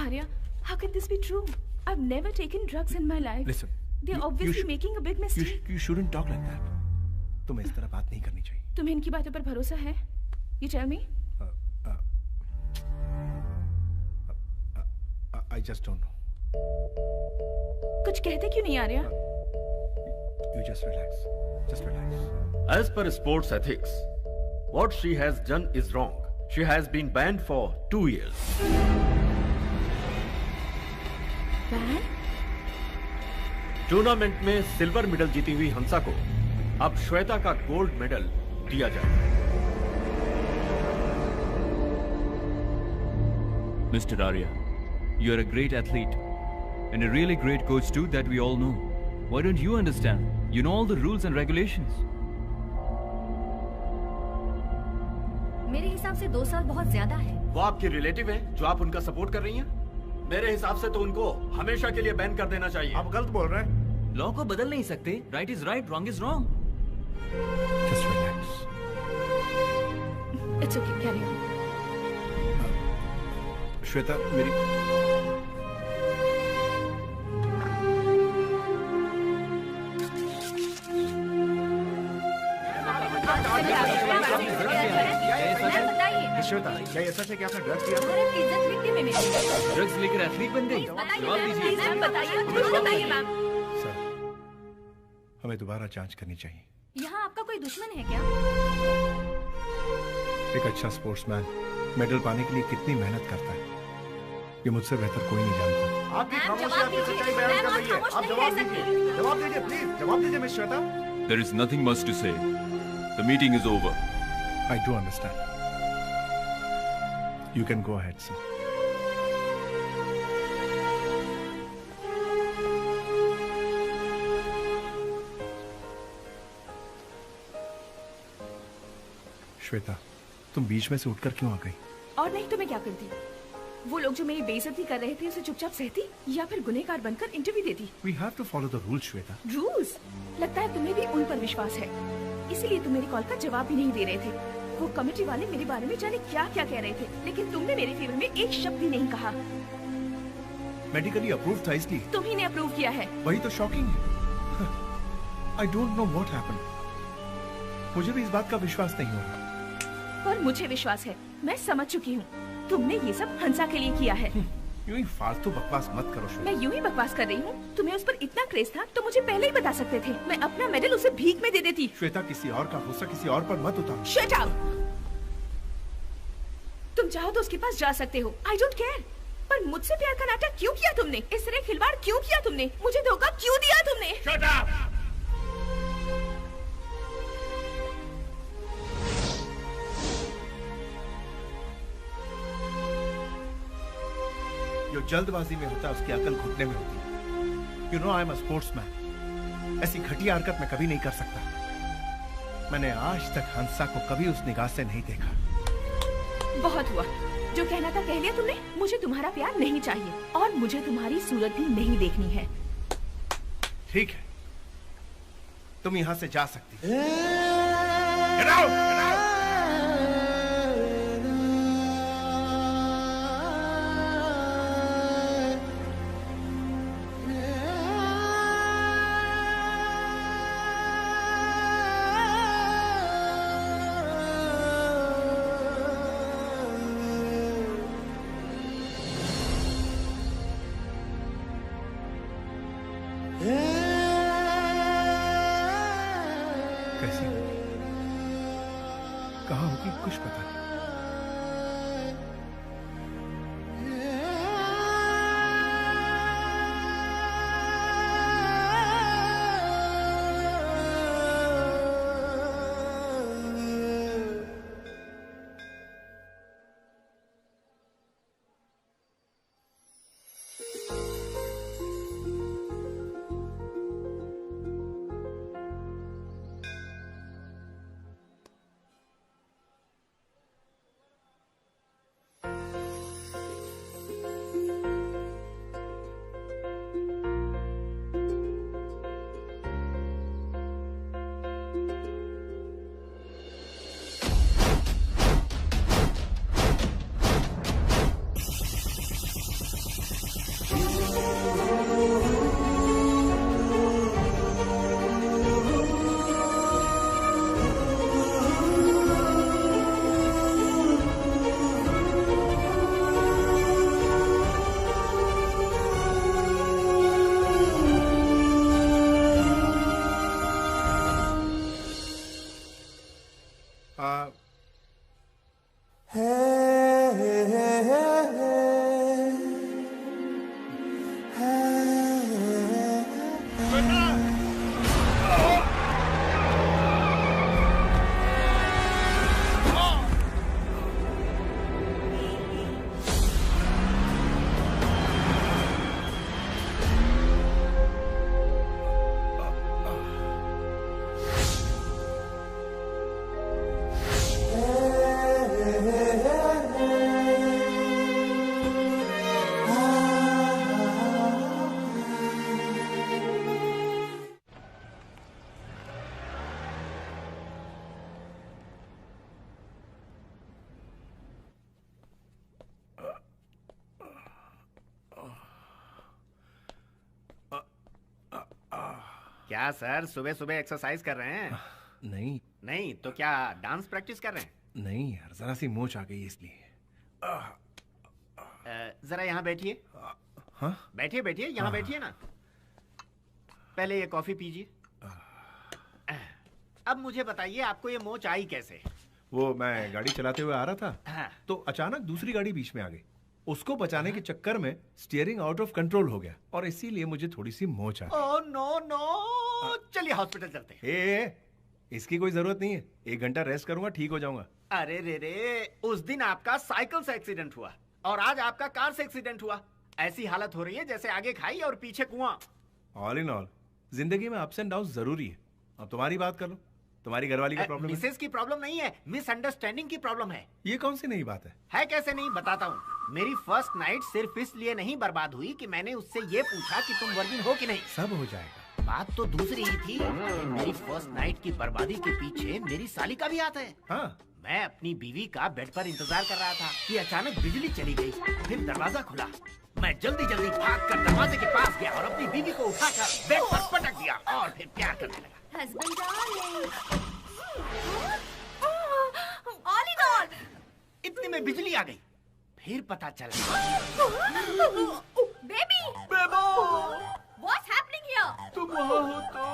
Arya, how can this be true? I've never taken drugs in my life. Listen, They're obviously making a big mistake. You shouldn't talk like that. तुम्हें इस तरह बात नहीं करनी चाहिए। तुम्हें इनकी बातों पर भरोसा है? You tell me. I just don't know. कुछ कहते क्यों नहीं Arya? You just relax. Just relax. As per sports ethics, what she has done is wrong. She has been banned for 2 years. Ban? Tournament में सिल्वर मेडल जीती हुई हंसा को अब श्वेता का गोल्ड मेडल दिया जाएगा। Mr. Arya, you are a great athlete and a really great coach too that we all know. Why don't you understand? You know all the rules and regulations. मेरे हिसाब से 2 साल बहुत ज्यादा है। वो आपकी रिलेटिव है जो आप उनका सपोर्ट कर रही हैं? मेरे हिसाब से तो उनको हमेशा के लिए बैन कर देना चाहिए। आप गलत बोल रहे हैं। लॉ को बदल नहीं सकते। Right is right, wrong is wrong. Just relax. It's okay, carry on. Shweta, मेरी श्वेता, क्या ये सच है कि आपने ड्रग्स किया? ड्रग्स लेकर एथलीट बन गई? जवाब दीजिए। सर, हमें दोबारा जांच करनी चाहिए। यहाँ आपका कोई दुश्मन है क्या? एक अच्छा स्पोर्ट्समैन मेडल पाने के लिए कितनी मेहनत करता है, ये मुझसे बेहतर कोई नहीं जानता। आपकी खामोशी आपकी सच्चाई बयान कर रही है। आप जवाब दीजिए, जवाब दीजिए, प्लीज जवाब दीजिए miss Shweta. There is nothing much to say. The meeting is over. I do understand. You can go ahead, sir. Shweta, तुम बीच में से उठकर क्यों आ गई? और नहीं तो मैं क्या करती? वो लोग जो मेरी बेइज्जती कर रहे थे उसे चुपचाप सहती या फिर गुनहगार बनकर इंटरव्यू देती? We have to follow the rules, Shweta. Rules? लगता है तुम्हें भी उन पर विश्वास है, इसीलिए तुम मेरी कॉल का जवाब भी नहीं दे रहे थे। वो कमेटी वाले मेरे बारे में जाने क्या क्या कह रहे थे, लेकिन तुमने मेरे फेवर में एक शब्द भी नहीं कहा। मेडिकली अप्रूव था इसलिए। तुम ही ने अप्रूव किया है। वही तो शॉकिंग है। I don't know what happened. मुझे भी इस बात का विश्वास नहीं हो रहा। पर मुझे विश्वास है, मैं समझ चुकी हूँ। तुमने ये सब हंसा के लिए किया है। यूं ही फालतू बकवास मत करो श्वेता। मैं यूं ही बकवास कर रही हूँ? तुम्हें उस पर इतना क्रेज था तो मुझे पहले ही बता सकते थे। मैं अपना मेडल उसे भीख में दे देती। श्वेता, किसी और का गुस्सा किसी और पर मत उतारो। Shut up! तुम चाहो तो उसके पास जा सकते हो। I don't care. पर मुझसे प्यार का नाटक क्यों किया तुमने? इस तरह खिलवाड़ क्यों किया तुमने? मुझे धोखा क्यों दिया तुमने? Shut up! जो जल्दबाजी में होता है उसकी अकल घुटने में होती है। You know I am a sportsman. ऐसी घटिया हरकत मैं कभी नहीं कर सकता। मैंने आज तक हंसा को कभी उस निगाह से नहीं देखा। बहुत हुआ, जो कहना था कह लिया तुमने। मुझे तुम्हारा प्यार नहीं चाहिए और मुझे तुम्हारी सूरत भी नहीं देखनी है। ठीक है, तुम यहां से जा सकती हो। Get out! Get out! कैसी होगी, कहाँ होगी, कुछ पता नहीं। क्या सर, सुबह सुबह एक्सरसाइज कर रहे हैं? नहीं नहीं तो क्या डांस प्रैक्टिस कर रहे हैं? नहीं यार, जरा सी मोच आ गई इसलिए। जरा यहाँ बैठिए। हाँ? बैठिए बैठिए, यहाँ बैठिए ना। पहले ये कॉफी पीजिए। अब मुझे बताइए, आपको ये मोच आई कैसे? वो मैं गाड़ी चलाते हुए आ रहा था, हाँ। तो अचानक दूसरी गाड़ी बीच में आ गई। उसको बचाने के चक्कर में स्टीयरिंग आउट ऑफ कंट्रोल हो गया और इसीलिए मुझे थोड़ी सी मोच आ गई। ओह नो नो, चलिए हॉस्पिटल चलते हैं। इसकी कोई जरूरत नहीं है, 1 घंटा रेस्ट करूंगा, ठीक हो जाऊंगा। अरे रे रे, उस दिन आपका साइकिल से एक्सीडेंट हुआ और आज आपका कार से एक्सीडेंट हुआ। ऐसी हालत हो रही है जैसे आगे खाई और पीछे कुआं। ऑल इन ऑल जिंदगी में अप्स एंड डाउन जरूरी है। अब तुम्हारी बात कर लो, तुम्हारी घरवाली का प्रॉब्लम है। मिसेस की प्रॉब्लम नहीं है, मिसअंडरस्टैंडिंग की प्रॉब्लम है। ये कौन सी नई बात है? है कैसे नहीं, बताता हूँ। मेरी फर्स्ट नाइट सिर्फ इसलिए नहीं बर्बाद हुई कि मैंने उससे ये पूछा कि तुम वर्जिन हो कि नहीं। सब हो जाएगा। बात तो दूसरी ही थी। मेरी फर्स्ट नाइट की बर्बादी के पीछे मेरी साली का भी हाथ है। हाँ? मैं अपनी बीवी का बेड पर इंतजार कर रहा था कि अचानक बिजली चली गई। फिर दरवाजा खुला, मैं जल्दी जल्दी भागकर दरवाजे के पास गया और अपनी बीवी को उठाकर बेड पर पटक दिया और फिर प्यार करने लगा। Husband darling, all in all. इतने में बिजली आ गई। फिर पता चला बेबी, व्हाट्स हैपनिंग हियर? तुम वहाँ हो तो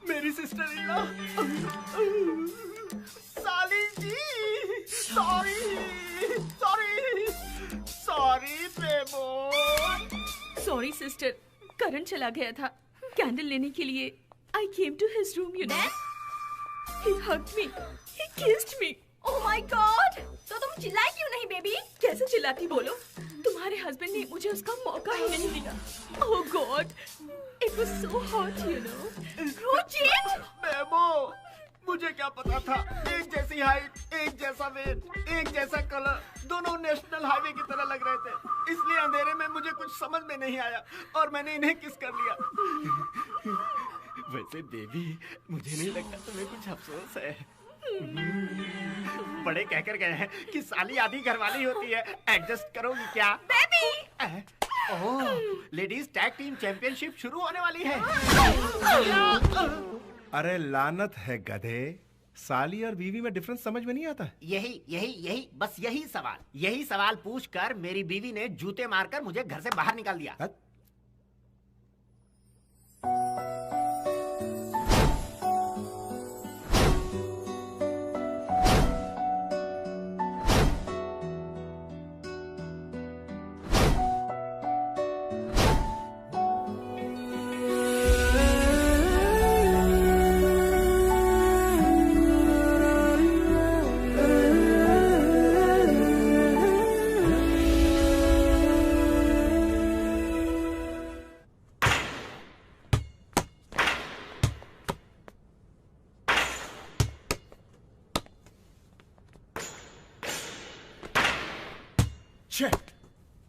मेरी सिस्टर इन लॉ। साली जी, sorry Bebo. Sorry sister, current चला गया था। कैंडल लेने के लिए I came to his room, you know. He hugged me. He kissed me. Oh my God! तो तुम चिल्लाई क्यों नहीं बेबी? कैसे चिल्लाती बोलो? तुम्हारे तुम्हारे हस्बैंड ने मुझे उसका मौका ही नहीं दिया। Oh god, it was so hot, you know. Rojit, Bebo, मुझे क्या पता था। एक जैसी हाइट, एक जैसा वेट, एक जैसा कलर, दोनों नेशनल हाईवे की तरह लग रहे थे। इसलिए अंधेरे में मुझे कुछ समझ में नहीं आया और मैंने इन्हें किस कर लिया। वैसे बेबी, मुझे नहीं लगता तुम्हें कुछ अफसोस है। बड़े कहकर गए हैं कि साली आधी घरवाली होती है। एडजस्ट करोगी क्या बेबी? ओह, लेडीज टैग टीम चैंपियनशिप शुरू होने वाली है। अरे लानत है गधे, साली और बीवी में डिफरेंस समझ में नहीं आता। यही सवाल पूछकर मेरी बीवी ने जूते मारकर मुझे घर से बाहर निकाल दिया।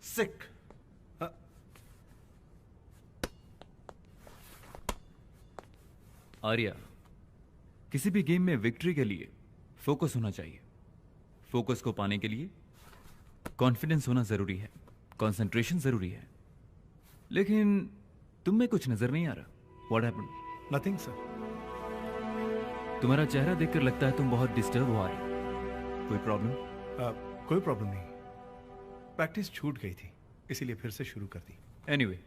सिक। आर्या, किसी भी गेम में विक्ट्री के लिए फोकस होना चाहिए। फोकस को पाने के लिए कॉन्फिडेंस होना जरूरी है, कंसंट्रेशन जरूरी है। लेकिन तुम में कुछ नजर नहीं आ रहा। What happened? Nothing sir. तुम्हारा चेहरा देखकर लगता है तुम बहुत डिस्टर्ब हो रहे हो। कोई प्रॉब्लम? कोई प्रॉब्लम नहीं, प्रैक्टिस छूट गई थी इसीलिए फिर से शुरू कर दी। एनीवे,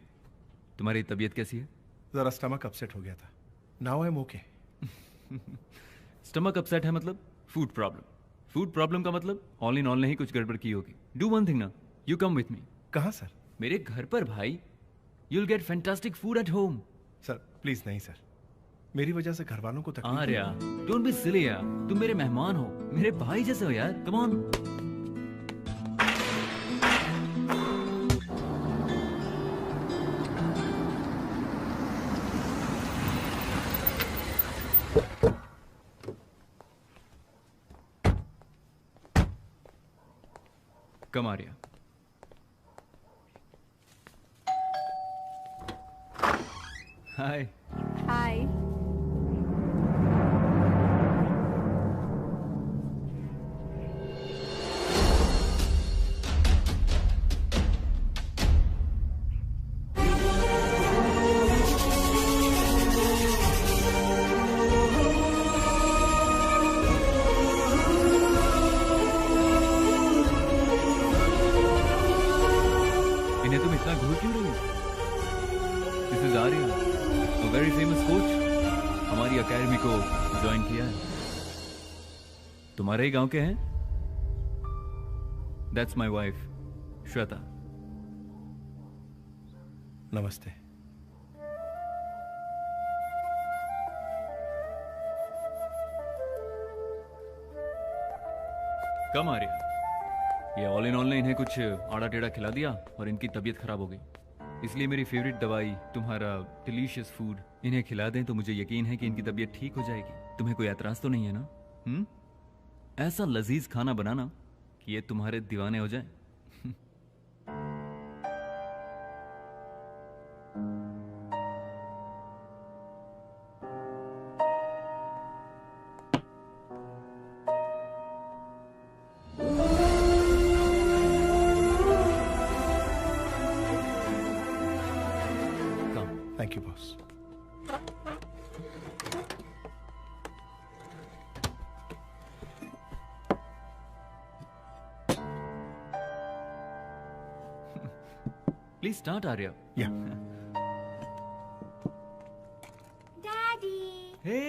तुम्हारी तबीयत कैसी है? जरा स्टमक अपसेट हो गया था। Now I am okay. Stomach upset है मतलब फूड प्रॉब्लम। फूड प्रॉब्लम का मतलब ऑल इन ऑल ने ही कुछ गड़बड़ की होगी। डू वन थिंग ना, यू कम विथ मी। कहाँ सर? मेरे घर पर भाई। You'll get fantastic food at home. Sir please नहीं सर, मेरी वजह से घर वालों को तकलीफ। आर्या, डोंट बी सिली यार, तुम मेरे मेहमान हो, मेरे भाई जैसे हो यार। Come on. Come Arya. Hi. Hi. इन्हें तुम इतना घूर क्यों रही हो? This is Arya, a very famous coach. हमारी एकेडमी को ज्वाइन किया है। तुम्हारे ही गांव के हैं? That's my wife Shweta. नमस्ते। कम आर्या, ये ऑल इन ऑल ने इन्हें कुछ आड़ा टेढ़ा खिला दिया और इनकी तबीयत खराब हो गई। इसलिए मेरी फेवरेट दवाई, तुम्हारा डिलीशियस फूड इन्हें खिला दें तो मुझे यकीन है कि इनकी तबीयत ठीक हो जाएगी। तुम्हें कोई एतराज तो नहीं है ना? ऐसा लजीज खाना बनाना कि ये तुम्हारे दीवाने हो जाएं। Thank you boss. Please start Arya. या। डैडी। हे,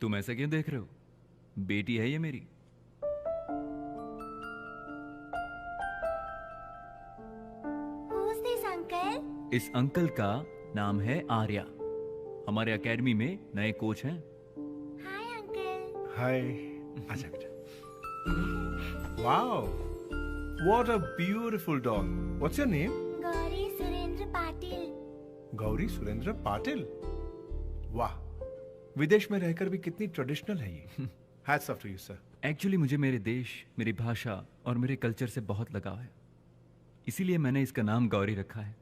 तुम ऐसा क्यों देख रहे हो? बेटी है ये मेरी। इस अंकल का नाम है आर्या। हमारे एकेडमी में नए कोच हैं। Hi uncle. हाय। आजा बेटा। Wow, what a beautiful dog. What's your name? Gauri Surendra Patil. Gauri Surendra Patil. वाह, विदेश में रहकर भी कितनी ट्रेडिशनल है ये। Hats off to you sir. Actually मुझे मेरे देश, मेरी भाषा और मेरे कल्चर से बहुत लगाव है, इसीलिए मैंने इसका नाम गौरी रखा है।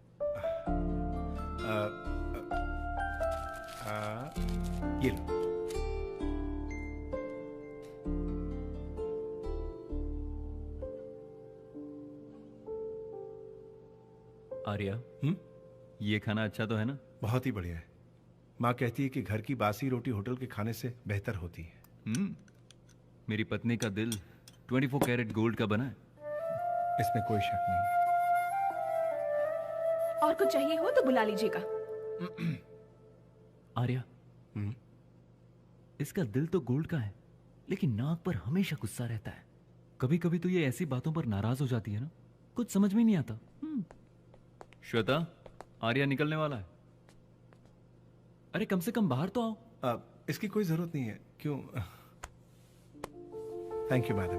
ये लो। आर्या, ये खाना अच्छा तो है ना? बहुत ही बढ़िया है। माँ कहती है कि घर की बासी रोटी होटल के खाने से बेहतर होती है। मेरी पत्नी का दिल 24 कैरेट गोल्ड का बना है, इसमें कोई शक नहीं। और कुछ चाहिए हो तो बुला लीजिएगा। आर्या, इसका दिल तो गोल्ड का है, लेकिन नाक पर हमेशा गुस्सा रहता है। कभी कभी तो ये ऐसी बातों पर नाराज हो जाती है ना, कुछ समझ में नहीं आता। श्वेता, आर्या निकलने वाला है। अरे कम से कम बाहर तो आओ। इसकी कोई जरूरत नहीं है। क्यों? Thank you madam,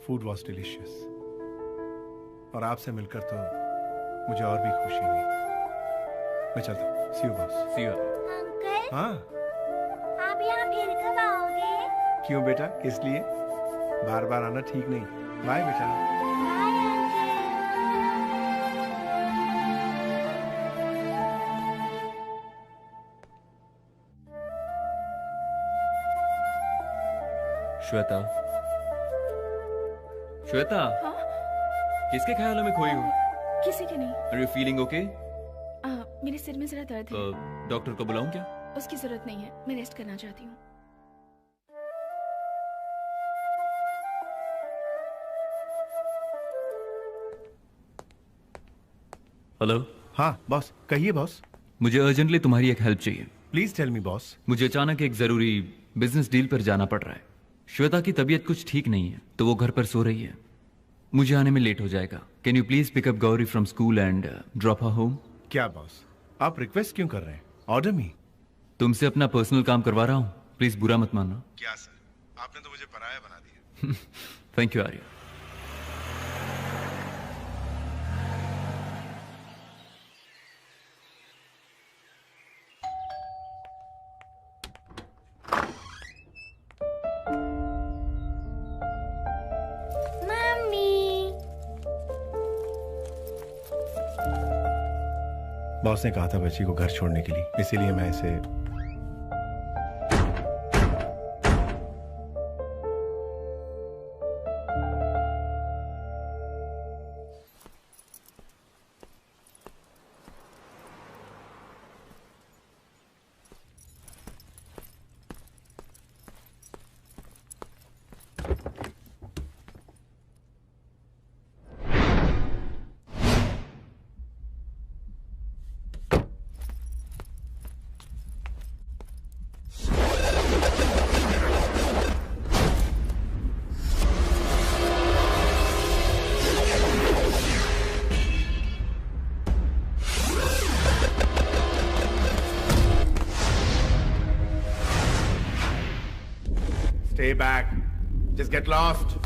food was delicious. और आपसे मिलकर तो मुझे और भी खुशी हुई। मैं चलता हूँ। See you boss. See you. Uncle, हाँ, आप यहाँ फिर कब आओगे? क्यों बेटा, किस लिए? बार बार आना ठीक नहीं। बाय बेटा। Bye uncle. श्वेता, श्वेता, हाँ? किसके ख्यालों में खोई हो? किसी के नहीं। Are you feeling okay? मेरे सिर में जरा दर्द है। डॉक्टर को बुलाऊं क्या? उसकी जरूरत नहीं है, मैं रेस्ट करना चाहती हूँ। हेलो। हाँ बॉस, कहिए बॉस। मुझे अर्जेंटली तुम्हारी एक हेल्प चाहिए। Please tell me boss. मुझे अचानक एक जरूरी बिजनेस डील पर जाना पड़ रहा है। श्वेता की तबीयत कुछ ठीक नहीं है, तो वो घर पर सो रही है। मुझे आने में लेट हो जाएगा। Can you please pick up Gauri from school and drop her home? क्या बॉस, आप रिक्वेस्ट क्यों कर रहे हैं? Order me. तुमसे अपना पर्सनल काम करवा रहा हूँ, प्लीज बुरा मत मानना। क्या सर, आपने तो मुझे पराया बना दिया। Thank you Arya. बॉस ने कहा था बच्ची को घर छोड़ने के लिए, इसीलिए मैं इसे Stay back. Just get lost.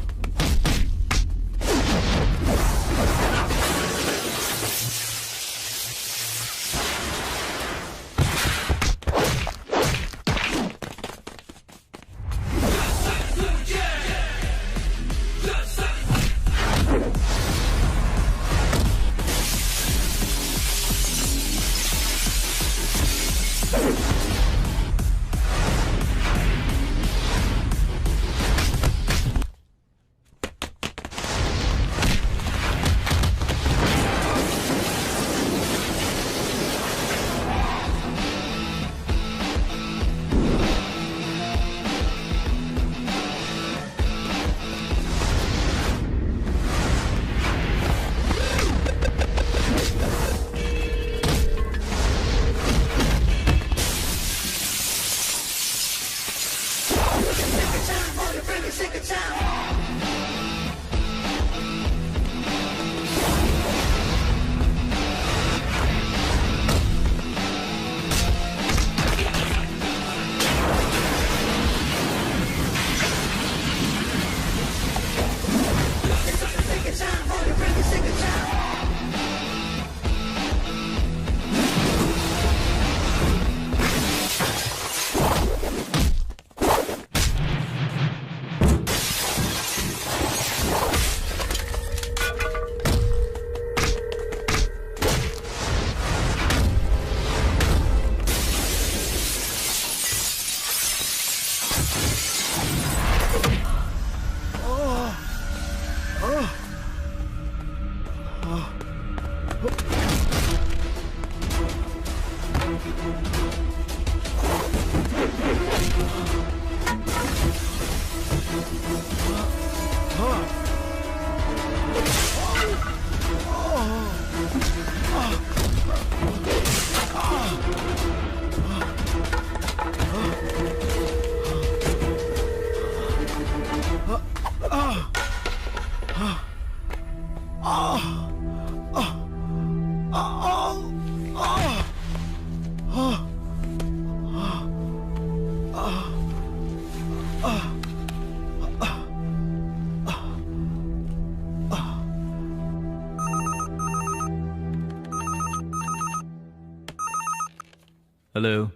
Hello,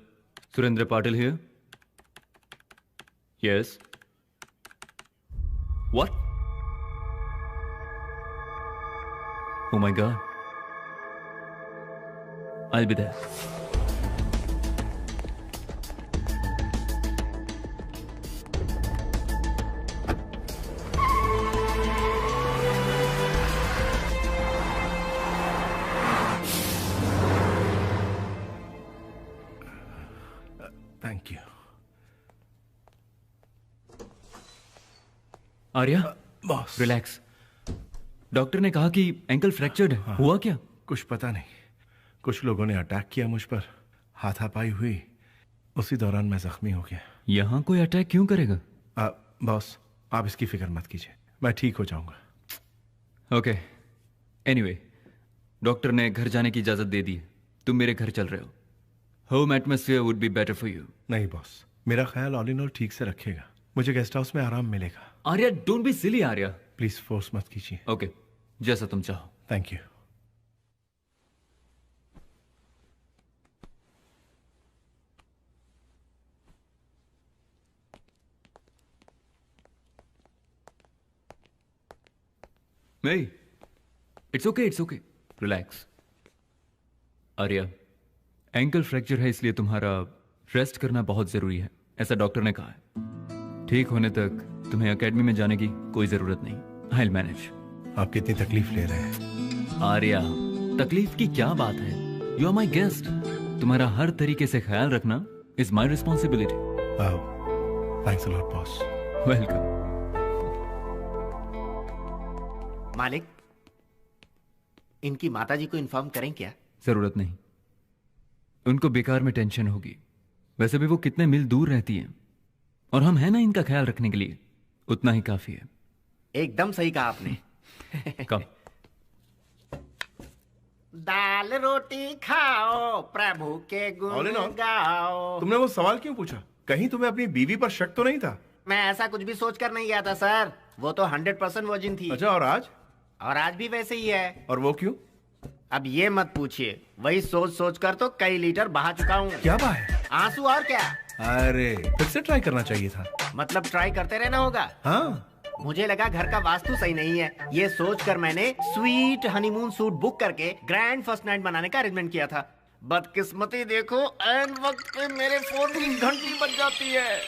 Surendra Patil here. Yes. What? Oh my God. I'll be there. Thank you. Arya, boss. Relax. Doctor ने कहा कि एंकल फ्रैक्चर्ड है। हुआ क्या? कुछ पता नहीं। कुछ लोगों ने अटैक किया मुझ पर, हाथापाई हुई, उसी दौरान मैं जख्मी हो गया। यहाँ कोई अटैक क्यों करेगा? बॉस, आप इसकी फिक्र मत कीजिए, मैं ठीक हो जाऊंगा। ओके। एनीवे, डॉक्टर ने घर जाने की इजाजत दे दी है। तुम मेरे घर चल रहे हो। Home atmosphere would be better for you. नहीं बॉस, मेरा ख्याल ऑल इन ऑल ठीक से रखेगा। मुझे गेस्ट हाउस में आराम मिलेगा। Arya, don't be silly Arya. Please force मत कीजिए। ओके, जैसा तुम चाहो। Thank you. Hey, it's okay, relax. Arya, ankle fracture है, इसलिए तुम्हारा रेस्ट करना बहुत जरूरी है, ऐसा डॉक्टर ने कहा है। ठीक होने तक तुम्हें एकेडमी में जाने की कोई जरूरत नहीं। I will manage. आप कितनी तकलीफ ले रहे हैं? आर्या, तकलीफ की क्या बात है? You are my guest. तुम्हारा हर तरीके से ख्याल रखना is my responsibility. Thanks a lot boss. Welcome. मालिक, इनकी माताजी को इन्फॉर्म करें क्या? जरूरत नहीं, उनको बेकार में टेंशन होगी। वैसे भी वो कितने मील दूर रहती हैं, और हम हैं ना इनका ख्याल रखने के लिए, उतना ही काफी है। एकदम सही कहा आपने। कम। दाल रोटी खाओ, प्रभु के गुण गाओ। तुमने वो सवाल क्यों पूछा? कहीं तुम्हें अपनी बीवी पर शक तो नहीं था? मैं ऐसा कुछ भी सोच कर नहीं गया था सर, वो तो 100% वर्जिन थी। अच्छा, और आज? और आज भी वैसे ही है। और वो क्यों? अब ये मत पूछिए, वही सोच सोच कर तो कई लीटर बहा चुका हूँ। क्या बहा? आंसू और क्या। अरे, फिर से ट्राई करना चाहिए था। मतलब ट्राई करते रहना होगा? हाँ। मुझे लगा घर का वास्तु सही नहीं है, ये सोचकर मैंने स्वीट हनीमून सूट बुक करके ग्रैंड फर्स्ट नाइट बनाने का अरेंजमेंट किया था। बदकिस्मती देखो, ऐन वक्त पे मेरे फोन की घंटी बज जाती है।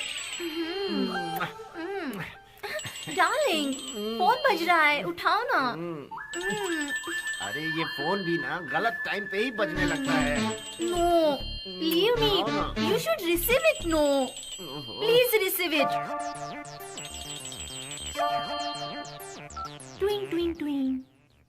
डार्लिंग, फोन बज रहा है, उठाओ ना। अरे ये फोन भी ना गलत टाइम पे ही बजने लगता है। No, leave me, you should receive it. No, please receive it. ट्विंग ट्विंग ट्विंग।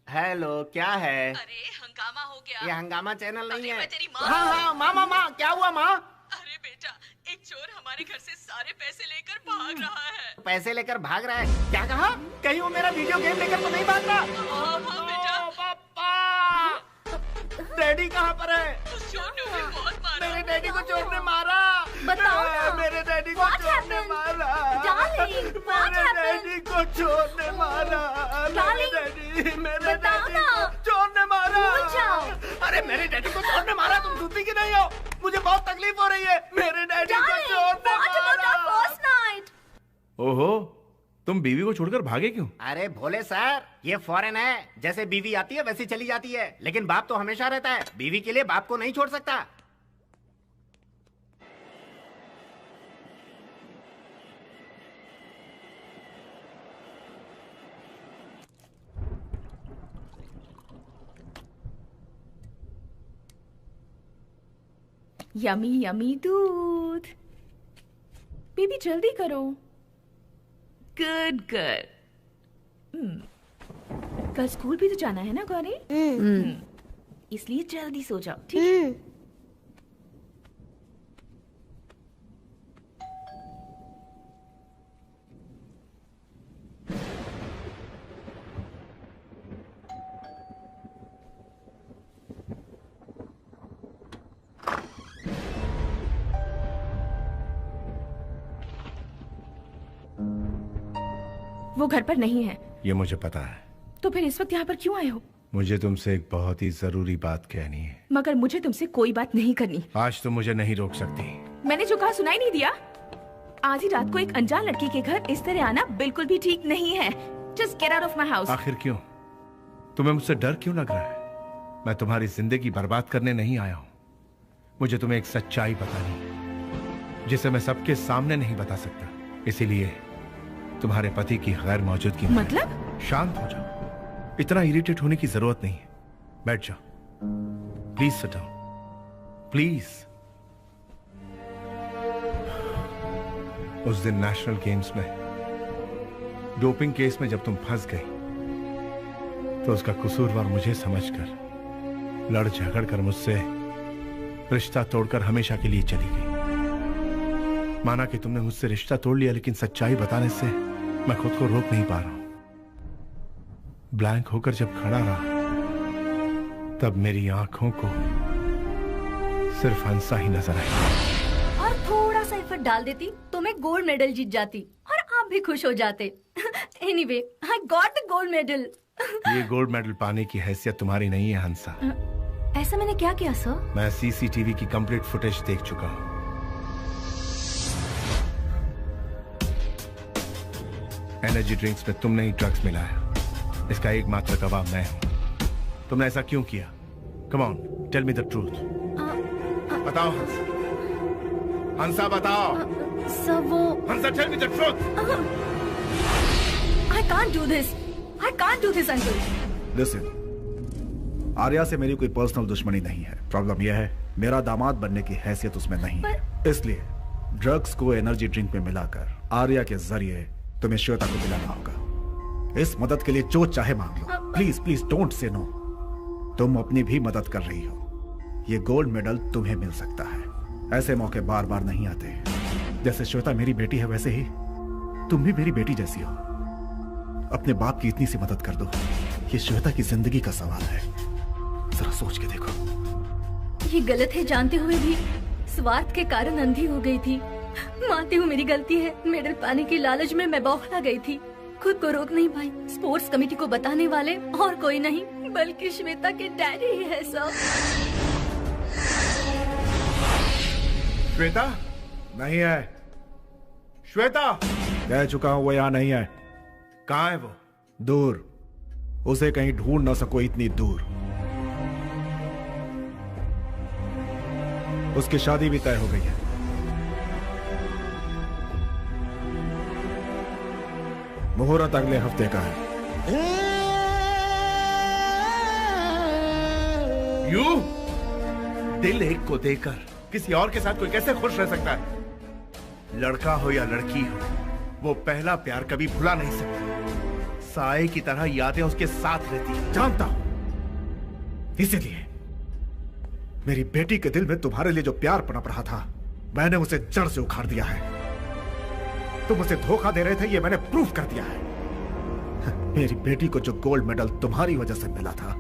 हेलो, क्या है? अरे हंगामा हो गया। ये हंगामा चैनल नहीं है। मैं तेरी माँ। हाँ, माँ, क्या हुआ माँ? अरे बेटा, एक चोर हमारे घर से सारे पैसे लेकर भाग रहा है। पैसे लेकर भाग रहा है? क्या कहा? कहीं वो मेरा वीडियो गेम लेकर तो नहीं भाग रहा? हाँ बेटा। पापा, डैडी कहाँ पर है? उस चोर ने उन्हें बहुत मारा। मेरे डैडी को चोर ने मारा। बताओ ना। मेरे डैडी को चोर ने मारा। Darling, what मेरे happened? डैडी को चोर ने मारा। Darling, मेरे बताओ डैडी ना। को चोर ने मारा। भूल जाओ। अरे मेरे डैडी को चोर ने मारा, तुम सुनती की नहीं हो? मुझे बहुत तकलीफ हो रही है। मेरे डैडी को Darling, चोर ने what about our मारा। first night? ओहो, तुम बीवी को छोड़कर भागे क्यों? अरे भोले सर, ये फॉरेन है, जैसे बीवी आती है वैसी चली जाती है, लेकिन बाप तो हमेशा रहता है। बीवी के लिए बाप को नहीं छोड़ सकता। यमी यमी दूध। बेबी जल्दी करो। Good girl. कल स्कूल भी तो जाना है ना गौरी? इसलिए जल्दी सो जाओ, ठीक है? वो घर पर नहीं है। ये मुझे पता है। तो फिर इस वक्त यहाँ पर क्यों आए हो? मुझे तुमसे एक बहुत ही जरूरी बात कहनी है। मगर मुझे तुमसे कोई बात नहीं करनी। आज तुम मुझे नहीं रोक सकती। मैंने जो कहा सुनाई नहीं दिया? आज ही रात को एक अनजान लड़की के घर इस तरह आना बिल्कुल भी ठीक नहीं है। Just get out of my house. आखिर क्यों? तुम्हें मुझसे डर क्यों लग रहा है? मैं तुम्हारी जिंदगी बर्बाद करने नहीं आया हूँ। मुझे तुम्हें एक सच्चाई बतानी है, जिसे मैं सबके सामने नहीं बता सकता। इसीलिए तुम्हारे पति की गैर मौजूदगी में मतलब? शांत हो जाओ। इतना इरिटेट होने की जरूरत नहीं है। बैठ जाओ। Please sit down. प्लीज। उस दिन नेशनल गेम्स में डोपिंग केस में जब तुम फंस गई तो उसका कसूरवार मुझे समझकर लड़ झगड़ कर मुझसे रिश्ता तोड़कर हमेशा के लिए चली गई। माना कि तुमने मुझसे रिश्ता तोड़ लिया, लेकिन सच्चाई बताने से मैं खुद को रोक नहीं पा रहा हूं। ब्लैंक होकर जब खड़ा रहा तब मेरी आंखों को सिर्फ हंसा ही नजर आया। और थोड़ा सा एफर्ट डाल देती तो मैं गोल्ड मेडल जीत जाती और आप भी खुश हो जाते। Anyway, I got the gold medal. ये गोल्ड मेडल पाने की हैसियत तुम्हारी नहीं है हंसा। ऐसा मैंने क्या किया सर? मैं सीसीटीवी की कंप्लीट फुटेज देख चुका हूं। एनर्जी ड्रिंक्स में तुमने ही ड्रग्स मिलाया। इसका एकमात्र गवाह मैं हूं। तुमने ऐसा क्यों किया? Come on, tell me the truth. बताओ हंसा। हंसा बताओ। सर वो Hansa, tell me the truth. I can't do this. I can't do this, uncle. Listen, Arya से मेरी कोई पर्सनल दुश्मनी नहीं है। प्रॉब्लम यह है मेरा दामाद बनने की हैसियत उसमें नहीं है। इसलिए ड्रग्स को एनर्जी ड्रिंक में मिलाकर आर्या के जरिए तुम्हें श्वेता को दिलाना होगा। इस मदद के लिए जो चाहे मांग लो। Please please don't say no. तुम अपनी भी मदद कर रही हो। ये गोल्ड मेडल तुम्हें मिल सकता है। ऐसे मौके बार बार नहीं आते। जैसे श्वेता मेरी बेटी है, वैसे ही तुम भी मेरी बेटी जैसी हो। अपने बाप की इतनी सी मदद कर दो। ये श्वेता की जिंदगी का सवाल है। जरा सोच के देखो। ये गलत है जानते हुए भी स्वार्थ के कारण अंधी हो गई थी। मानती हूँ मेरी गलती है। मेडल पाने की लालच में मैं बौखला गई थी। खुद को रोक नहीं पाई। स्पोर्ट्स कमेटी को बताने वाले और कोई नहीं बल्कि श्वेता के डैडी ही है सर। श्वेता नहीं है। श्वेता कह चुका हूं वो यहाँ नहीं है। कहाँ है वो? दूर। उसे कहीं ढूंढ ना सको इतनी दूर। उसकी शादी भी तय हो गई है। मुहूर्त अगले हफ्ते का है। यू दिल एक को देकर किसी और के साथ कोई कैसे खुश रह सकता है? लड़का हो या लड़की हो, वो पहला प्यार कभी भुला नहीं सकता। साए की तरह यादें उसके साथ रहती हैं। जानता हूं। इसीलिए मेरी बेटी के दिल में तुम्हारे लिए जो प्यार पनप रहा था, मैंने उसे जड़ से उखाड़ दिया है। तुम उसे धोखा दे रहे थे, ये मैंने प्रूफ कर दिया है। मेरी बेटी को जो गोल्ड मेडल तुम्हारी वजह से मिला था,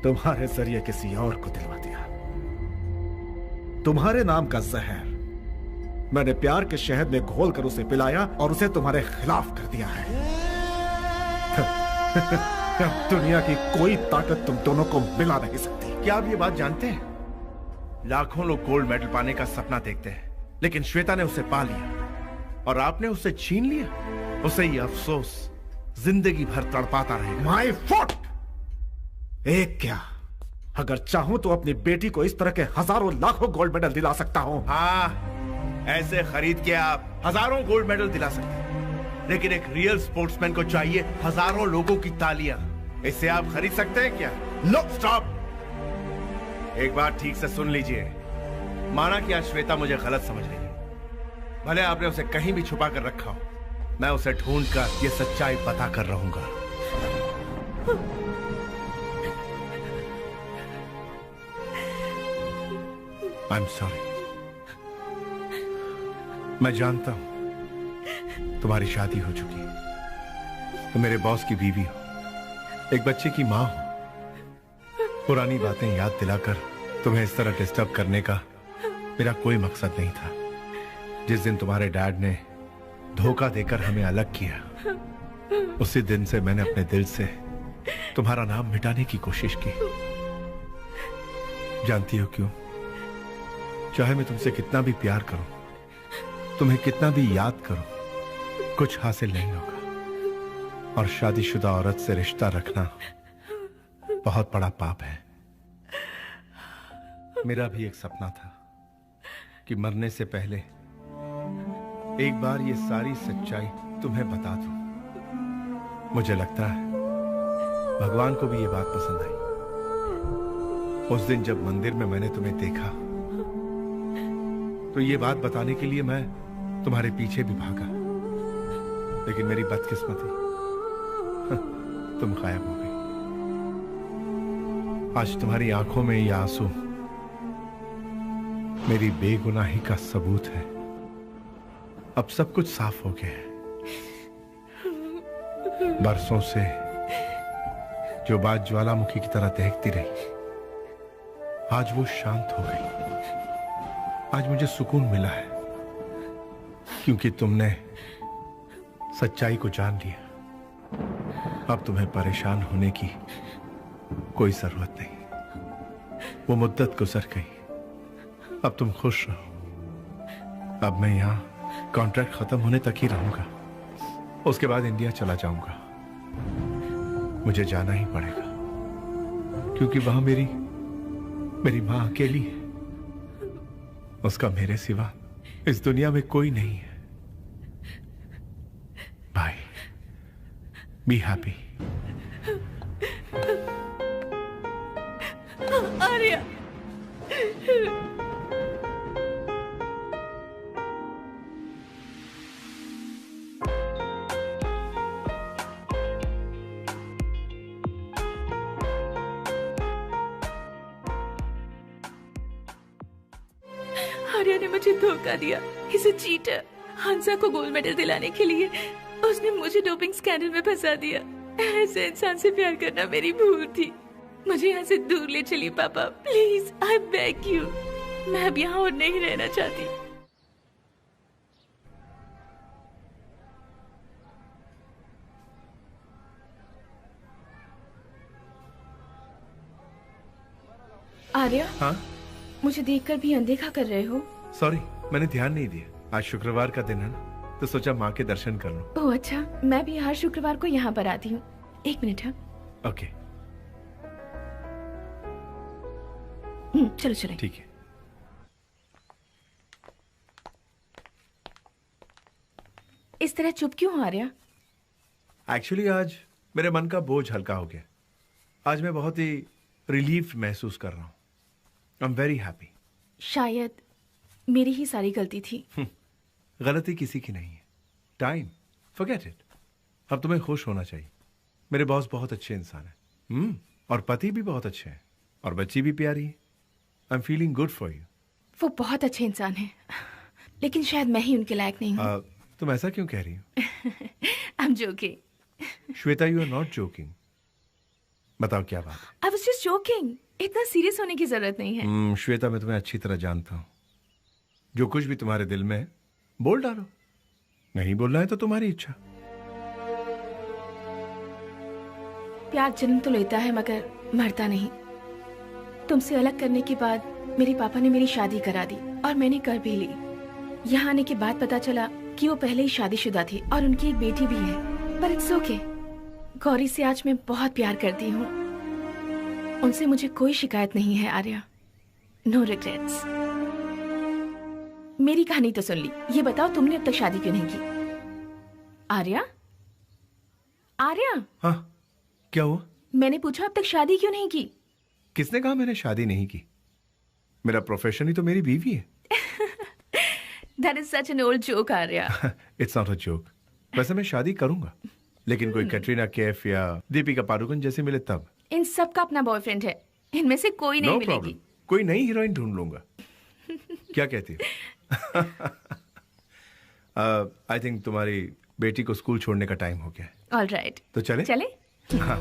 तुम्हारे जरिए किसी और को दिलवा दिया। तुम्हारे नाम का जहर मैंने प्यार के शहद में घोल कर उसे पिलाया और उसे तुम्हारे खिलाफ कर दिया है। अब दुनिया की कोई ताकत तुम दोनों को मिला नहीं सकती। क्या आप ये बात जानते हैं? लाखों लोग गोल्ड मेडल पाने का सपना देखते हैं, लेकिन श्वेता ने उसे पा लिया और आपने उसे छीन लिया। उसे ये अफसोस जिंदगी भर तड़पाता रहेगा। My foot! एक क्या, अगर चाहूं तो अपनी बेटी को इस तरह के हजारों लाखों गोल्ड मेडल दिला सकता हूं। हाँ, ऐसे खरीद के आप हजारों गोल्ड मेडल दिला सकते हैं, लेकिन एक रियल स्पोर्ट्समैन को चाहिए हजारों लोगों की तालियां। इससे आप खरीद सकते हैं क्या? लो, स्टॉप। एक बात ठीक से सुन लीजिए। माना कि आज श्वेता मुझे गलत समझ रही है, भले आपने उसे कहीं भी छुपा कर रखा हो, मैं उसे ढूंढकर ये सच्चाई पता कर रहूंगा। I am sorry. मैं जानता हूं तुम्हारी शादी हो चुकी है, तुम मेरे बॉस की बीवी हो, एक बच्चे की मां हो। पुरानी बातें याद दिलाकर तुम्हें इस तरह डिस्टर्ब करने का मेरा कोई मकसद नहीं था। जिस दिन तुम्हारे डैड ने धोखा देकर हमें अलग किया, उसी दिन से मैंने अपने दिल से तुम्हारा नाम मिटाने की कोशिश की। जानती हो क्यों? चाहे मैं तुमसे कितना भी प्यार करूं, तुम्हें कितना भी याद करूं, कुछ हासिल नहीं होगा। और शादीशुदा औरत से रिश्ता रखना बहुत बड़ा पाप है। मेरा भी एक सपना था कि मरने से पहले एक बार ये सारी सच्चाई तुम्हें बता दूं। मुझे लगता है भगवान को भी ये बात पसंद आई। उस दिन जब मंदिर में मैंने तुम्हें देखा तो ये बात बताने के लिए मैं तुम्हारे पीछे भी भागा, लेकिन मेरी बदकिस्मती तुम गायब हो गई। आज तुम्हारी आंखों में ये आंसू मेरी बेगुनाही का सबूत है। अब सब कुछ साफ हो गया है। बरसों से जो बात ज्वालामुखी की तरह दहकती रही, आज वो शांत हो गई। आज मुझे सुकून मिला है क्योंकि तुमने सच्चाई को जान लिया। अब तुम्हें परेशान होने की कोई जरूरत नहीं। वो मुद्दत गुजर गई। अब तुम खुश रहो। अब मैं यहां कॉन्ट्रैक्ट खत्म होने तक ही रहूंगा। उसके बाद इंडिया चला जाऊंगा। मुझे जाना ही पड़ेगा क्योंकि वहां मेरी मां अकेली है। उसका मेरे सिवा इस दुनिया में कोई नहीं है। Bye. Be happy. Arya, Arya ने मुझे धोखा दिया। Is a cheater. हंसा को गोल्ड मेडल दिलाने के लिए उसने मुझे डोपिंग स्कैंडल में फंसा दिया। ऐसे इंसान से प्यार करना मेरी भूल थी। मुझे यहाँ से दूर ले चलिए पापा, प्लीज, आई बेग यू। मैं अब यहाँ और नहीं रहना चाहती। आर्या, हाँ? मुझे देखकर भी अनदेखा कर रहे हो? सॉरी, मैंने ध्यान नहीं दिया। आज शुक्रवार का दिन है ना, तो सोचा माँ के दर्शन कर लूं। ओह अच्छा, मैं भी हर शुक्रवार को यहाँ पर आती हूँ। एक मिनट। हाँ, ओके। चलो चलो। ठीक है। इस तरह चुप क्यों हो आर्या? एक्चुअली आज मेरे मन का बोझ हल्का हो गया। आज मैं बहुत ही रिलीफ महसूस कर रहा हूँ। I am very happy. शायद मेरी ही सारी गलती थी। गलती किसी की नहीं है। Time, forget it. अब तुम्हें खुश होना चाहिए। मेरे बॉस बहुत अच्छे इंसान हैं। और पति भी बहुत अच्छे हैं। और बच्ची भी प्यारी है। I am feeling good for you. वो बहुत अच्छे इंसान हैं, लेकिन शायद मैं ही उनके लायक नहीं हूँ। तुम ऐसा क्यों कह रही हो? I am joking. Shweta, you are not joking. बताओ क्या बात है? I was just joking. इतना सीरियस होने की जरूरत नहीं है। श्वेता, मैं तुम्हें अच्छी तरह जानता हूँ। जो कुछ भी तुम्हारे दिल में है बोल डालो। नहीं बोलना है तो तुम्हारी इच्छा। प्यार जन्म तो लेता है मगर मरता नहीं। तुमसे अलग करने के बाद मेरे पापा ने मेरी शादी करा दी और मैंने कर भी ली। यहाँ आने के बाद पता चला कि वो पहले ही शादीशुदा थी और उनकी एक बेटी भी है। पर इट्स ओके। गौरी से आज मैं बहुत प्यार करती हूँ। उनसे मुझे कोई शिकायत नहीं है आर्या। No regrets. मेरी कहानी तो सुन ली। ये बताओ तुमने अब तक शादी क्यों नहीं की? आर्या, आर्या। हाँ, क्या हुआ? मैंने पूछा अब तक शादी क्यों नहीं की? किसने कहा मैंने शादी नहीं की? मेरा प्रोफेशन ही तो मेरी बीवी है। That is such an old joke, Arya. It's not a joke. वैसे मैं शादी करूंगा, लेकिन कोई कैटरीना कैफ या दीपिका पादुकोण जैसे मिले तब। इन सब का अपना बॉयफ्रेंड है। इनमें से कोई नहीं मिलेगी। कोई नई हीरोइन ढूंढ लूंगा। क्या कहती हो? आई थिंक तुम्हारी बेटी को स्कूल छोड़ने का टाइम हो गया। All right. तो चले? चले? हाँ।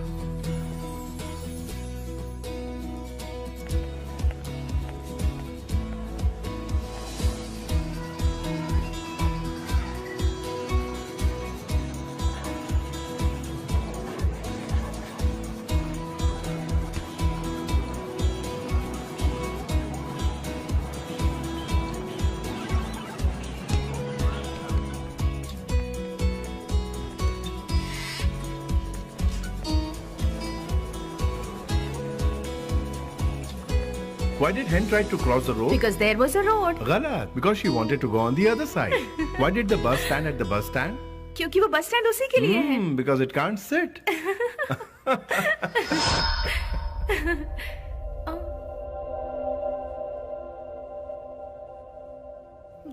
Why did Hen try to cross the road? Because there was a road. गलत. Because she wanted to go on the other side. Why did the bus stand at the bus stand? क्योंकि वो bus stand उसी के लिए है. Because it can't sit.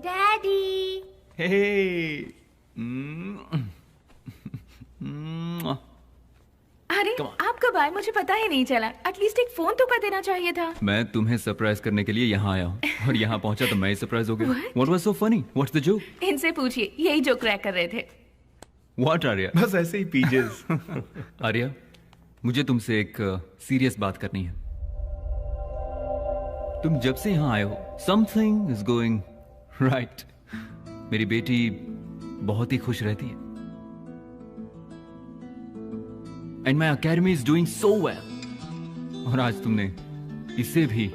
Daddy. Hey. अरे आप कब आए मुझे पता ही नहीं चला. एटलीस्ट एक फोन तो कर देना चाहिए था. मैं तुम्हें सरप्राइज करने के लिए यहाँ आया हूँ और यहाँ पहुँचा तो मैं ही सरप्राइज हो गया. What was so funny? What's the joke? इनसे पूछिए, यही जो क्रैक कर रहे थे. What आर्या? बस ऐसे ही पीजेस. आर्या, मुझे तुमसे एक सीरियस बात करनी है. तुम जब से यहाँ आए हो, something is going right. मेरी बेटी बहुत ही खुश रहती है. And my academy is doing so well. और आज तुमने इसे भी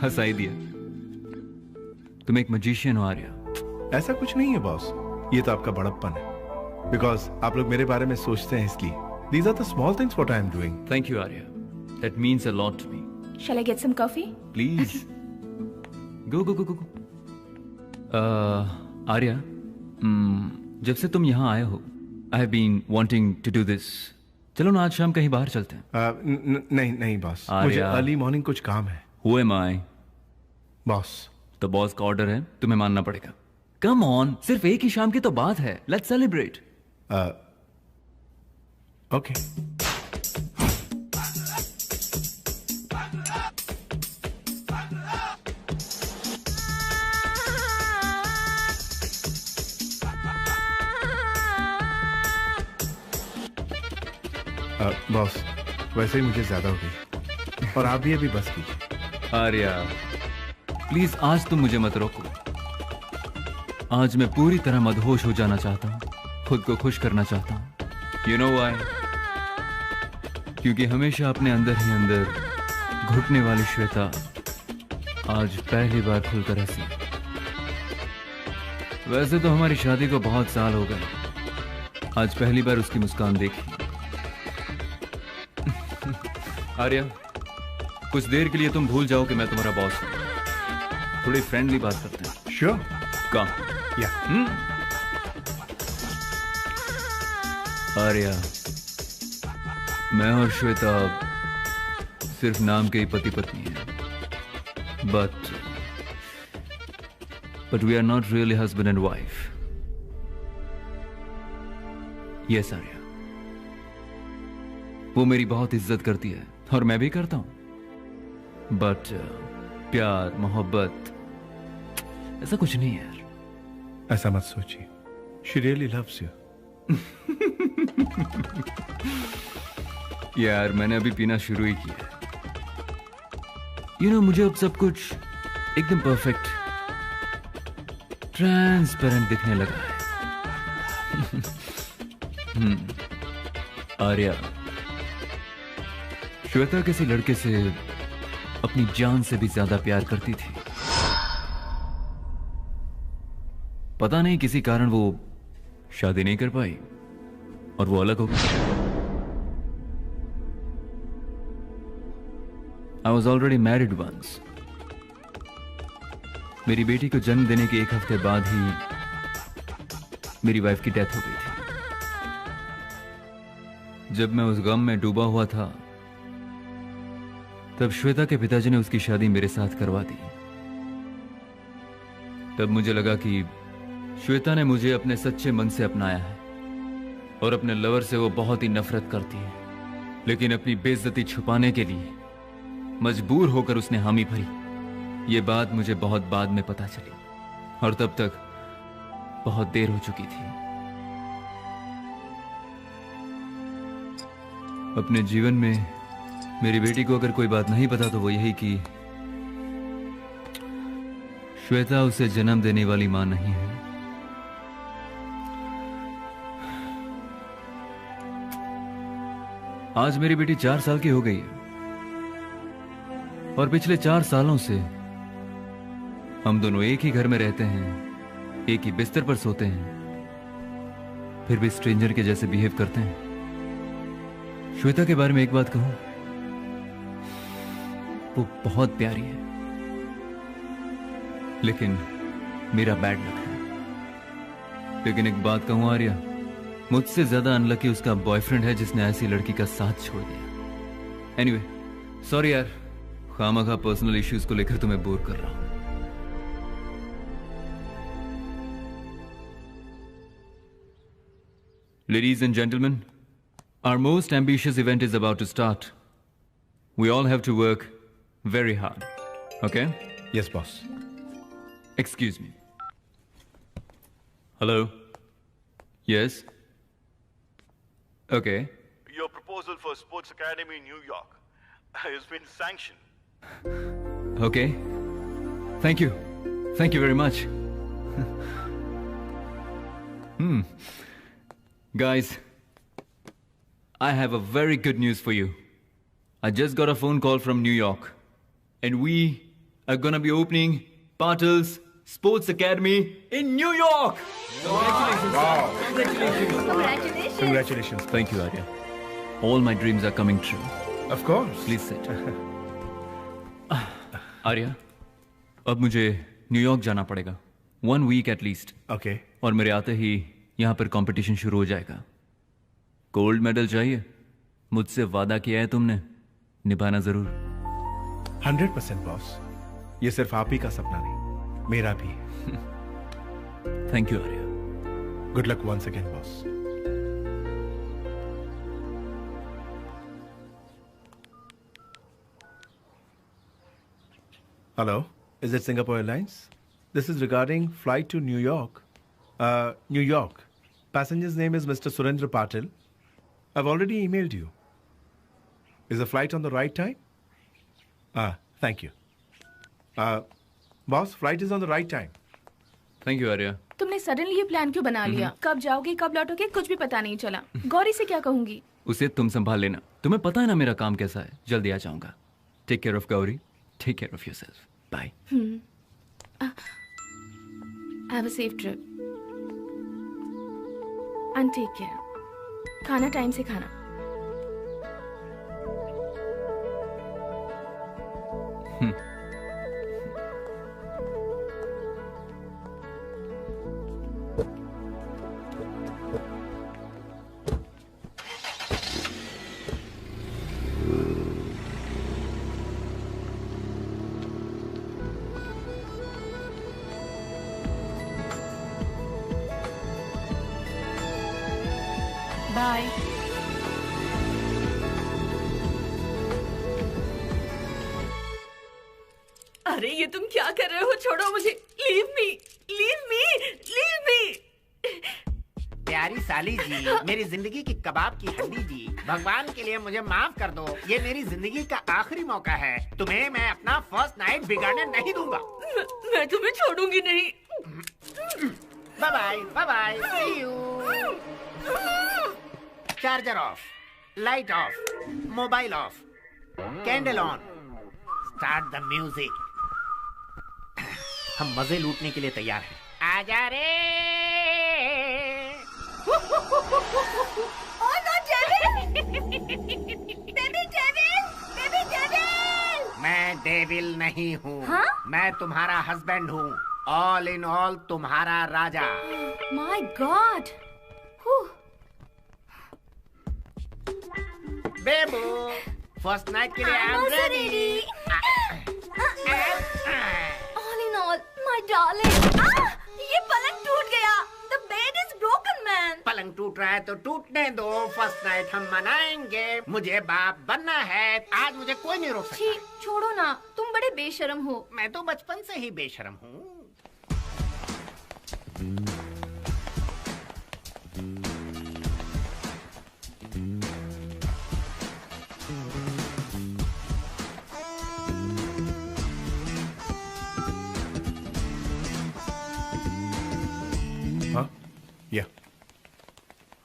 हंसाई दिया. तुम एक मजिशियन हो आर्या. ऐसा कुछ नहीं है बॉस. ये तो आपका बड़प्पन है. Because आप लोग मेरे बारे में सोचते हैं इसलिए. These are the small things what I am doing. Thank you, Arya. That means a lot to me. Shall I get some coffee? Please. Go. Arya, जब से तुम यहाँ आए हो, I have been wanting to do this. चलो ना आज शाम कहीं बाहर चलते हैं. नहीं बॉस. मुझे अर्ली मॉर्निंग कुछ काम है. Who am I? बॉस. तो बॉस का ऑर्डर है, तुम्हें मानना पड़ेगा. Come on, सिर्फ एक ही शाम की तो बात है. Let's celebrate. Okay. बॉस, वैसे ही मुझे ज्यादा हो गई और आप भी अभी बस कीजिए. आर्या, प्लीज आज तुम मुझे मत रोको. आज मैं पूरी तरह मदहोश हो जाना चाहता हूँ. खुद को खुश करना चाहता हूँ. You know why? क्योंकि हमेशा अपने अंदर ही अंदर घुटने वाली श्वेता आज पहली बार खुलकर हंसी. वैसे तो हमारी शादी को बहुत साल हो गए. आज पहली बार उसकी मुस्कान देखी. आर्या, कुछ देर के लिए तुम भूल जाओ कि मैं तुम्हारा बॉस हूं. थोड़ी फ्रेंडली बात करते हैं. श्योर. कम. या. आर्या, मैं और श्वेता सिर्फ नाम के ही पति पत्नी हैं. but we are not really husband and wife. Yes, Arya. वो मेरी बहुत इज्जत करती है और मैं भी करता हूं. बट प्यार मोहब्बत ऐसा कुछ नहीं है यार. ऐसा मत सोचिए. She really loves you. यार मैंने अभी पीना शुरू ही किया. मुझे अब सब कुछ एकदम परफेक्ट ट्रांसपेरेंट दिखने लगा है. आर्या, श्वेता किसी लड़के से अपनी जान से भी ज्यादा प्यार करती थी. पता नहीं किसी कारण वो शादी नहीं कर पाई और वो अलग हो गई. I was already married once. मेरी बेटी को जन्म देने के एक हफ्ते बाद ही मेरी वाइफ की डेथ हो गई थी. जब मैं उस गम में डूबा हुआ था तब श्वेता के पिताजी ने उसकी शादी मेरे साथ करवा दी. तब मुझे लगा कि श्वेता ने मुझे अपने सच्चे मन से अपनाया है और अपने लवर से वो बहुत ही नफरत करती है. लेकिन अपनी बेइज्जती छुपाने के लिए मजबूर होकर उसने हामी भरी. ये बात मुझे बहुत बाद में पता चली और तब तक बहुत देर हो चुकी थी. अपने जीवन में मेरी बेटी को अगर कोई बात नहीं पता तो वो यही कि श्वेता उसे जन्म देने वाली मां नहीं है. आज मेरी बेटी 4 साल की हो गई है और पिछले 4 सालों से हम दोनों एक ही घर में रहते हैं, एक ही बिस्तर पर सोते हैं, फिर भी स्ट्रेंजर के जैसे बिहेव करते हैं. श्वेता के बारे में एक बात कहूं, वो बहुत प्यारी है, लेकिन मेरा बैड लक है। लेकिन एक बात कहूं आर्या, मुझसे ज्यादा अनलकी उसका बॉयफ्रेंड है जिसने ऐसी लड़की का साथ छोड़ दिया। एनीवे, सॉरी यार, खामखा पर्सनल इश्यूज को लेकर तुम्हें बोर कर रहा हूं। Ladies and gentlemen, our most ambitious event is about to start. We all have to work very hard. Okay? Yes, boss. Excuse me. Hello? Yes? Okay. Your proposal for Sports Academy in New York has been sanctioned. Okay. Thank you. Thank you very much. Guys, I have a very good news for you. I just got a phone call from New York, and we are gonna be opening Patil's Sports Academy in New York. Congratulations! Wow. Congratulations! Congratulations! Congratulations. Thank you, Arya. All my dreams are coming true. Of course. Please sit. Arya, अब मुझे New York जाना पड़ेगा, 1 week at least. Okay. और मेरे आते ही यहां पर competition शुरू हो जाएगा। गोल्ड मेडल चाहिए, मुझसे वादा किया है तुमने, निभाना जरूर। 100% बॉस। ये सिर्फ आप ही का सपना नहीं, मेरा भी। Thank you Arya. Good luck once again boss. Hello, is it Singapore Airlines? This is regarding flight to New York. New York. Passenger's name is Mr. Surendra Patil. I've already emailed you. Is the flight on the right time? Thank you. Boss, flight is on the right time. Thank you Arya. तुमने suddenly ये plan क्यों बना लिया? कब जाओगे, कब लौटोगे, कुछ भी पता नहीं चला। गौरी से क्या कहूंगी? उसे तुम संभाल लेना, तुम्हें पता है ना मेरा काम कैसा है। जल्दी आ जाऊंगा। Take care of Gauri, take care of yourself. Bye. Have a safe trip and take care. खाना टाइम से खाना। बाय। अरे ये तुम क्या कर रहे हो? छोड़ो मुझे। Leave me, leave me, leave me. प्यारी साली जी, मेरी जिंदगी की कबाब की हड्डी जी, भगवान के लिए मुझे माफ कर दो। ये मेरी जिंदगी का आखिरी मौका है। तुम्हें मैं अपना फर्स्ट नाइट बिगाड़ने नहीं दूंगा। मैं तुम्हें छोड़ूंगी नहीं। Bye bye, bye bye, see you. Charger off, light off, mobile off, candle on, start the music. हम मजे लूटने के लिए तैयार हैं। आजा रे। Oh no, Devil! Baby Devil! Baby Devil! मैं डेविल नहीं हूँ। हाँ? मैं तुम्हारा हस्बैंड हूँ। ऑल इन ऑल तुम्हारा राजा। My God! बेबू, फर्स्ट नाइट के लिए I'm also ready. All in all, my darling. ये पलंग टूट गया. The bed is broken, man. पलंग टूट रहा है तो टूटने दो। फर्स्ट नाइट हम मनाएंगे। मुझे बाप बनना है। आज मुझे कोई नहीं रोक सकता। छी, छोड़ो ना, तुम बड़े बेशर्म हो। मैं तो बचपन से ही बेशर्म हूँ। Yeah.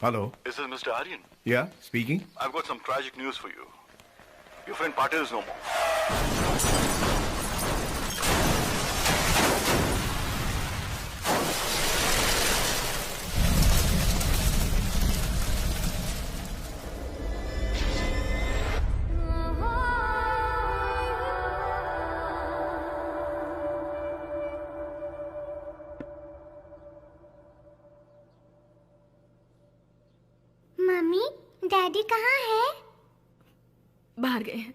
Hello. This is Mr. Aryan. Yeah, speaking. I've got some tragic news for you. Your friend Patil is no more. Mummy, daddy कहाँ है? बाहर गए हैं।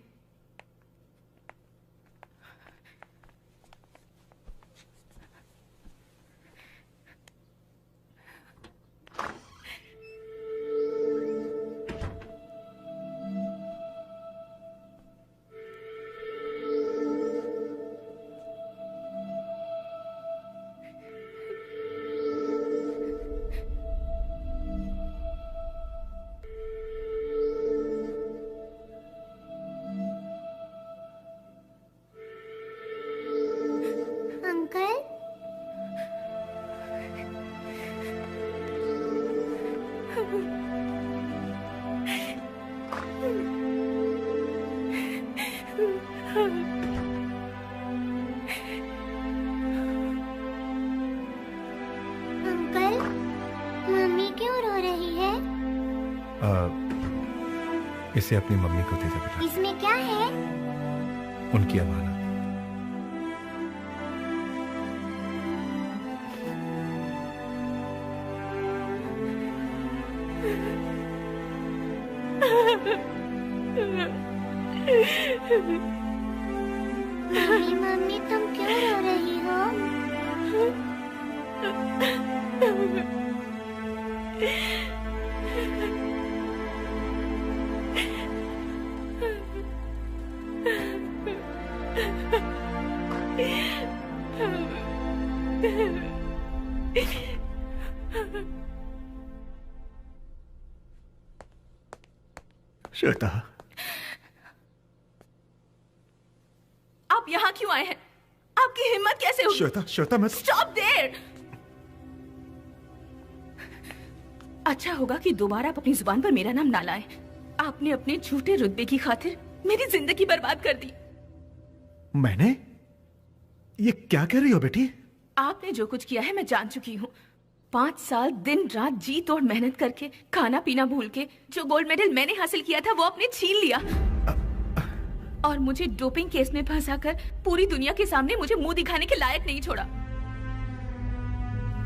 अंकल, अंकल, मम्मी क्यों रो रही है? इसे अपनी मम्मी को दे दे बेटा। इसमें क्या है? उनकी अमानत। मम्मी, मम्मी तुम क्यों रो रही हो? श्वेता, आप यहाँ क्यों आए हैं? आपकी हिम्मत कैसे हुई? श्वेता, श्वेता मैं स्टॉप देयर! अच्छा होगा कि दोबारा आप अपनी जुबान पर मेरा नाम ना लाएं। आपने अपने झूठे रुतबे की खातिर मेरी जिंदगी बर्बाद कर दी। मैंने? ये क्या कह रही हो बेटी? आपने जो कुछ किया है मैं जान चुकी हूँ। 5 साल दिन रात जी तोड़ मेहनत करके, खाना पीना भूल के, जो गोल्ड मेडल मैंने हासिल किया था वो आपने छीन लिया और मुझे डोपिंग केस में फंसाकर पूरी दुनिया के सामने मुझे मुंह दिखाने के लायक नहीं छोड़ा।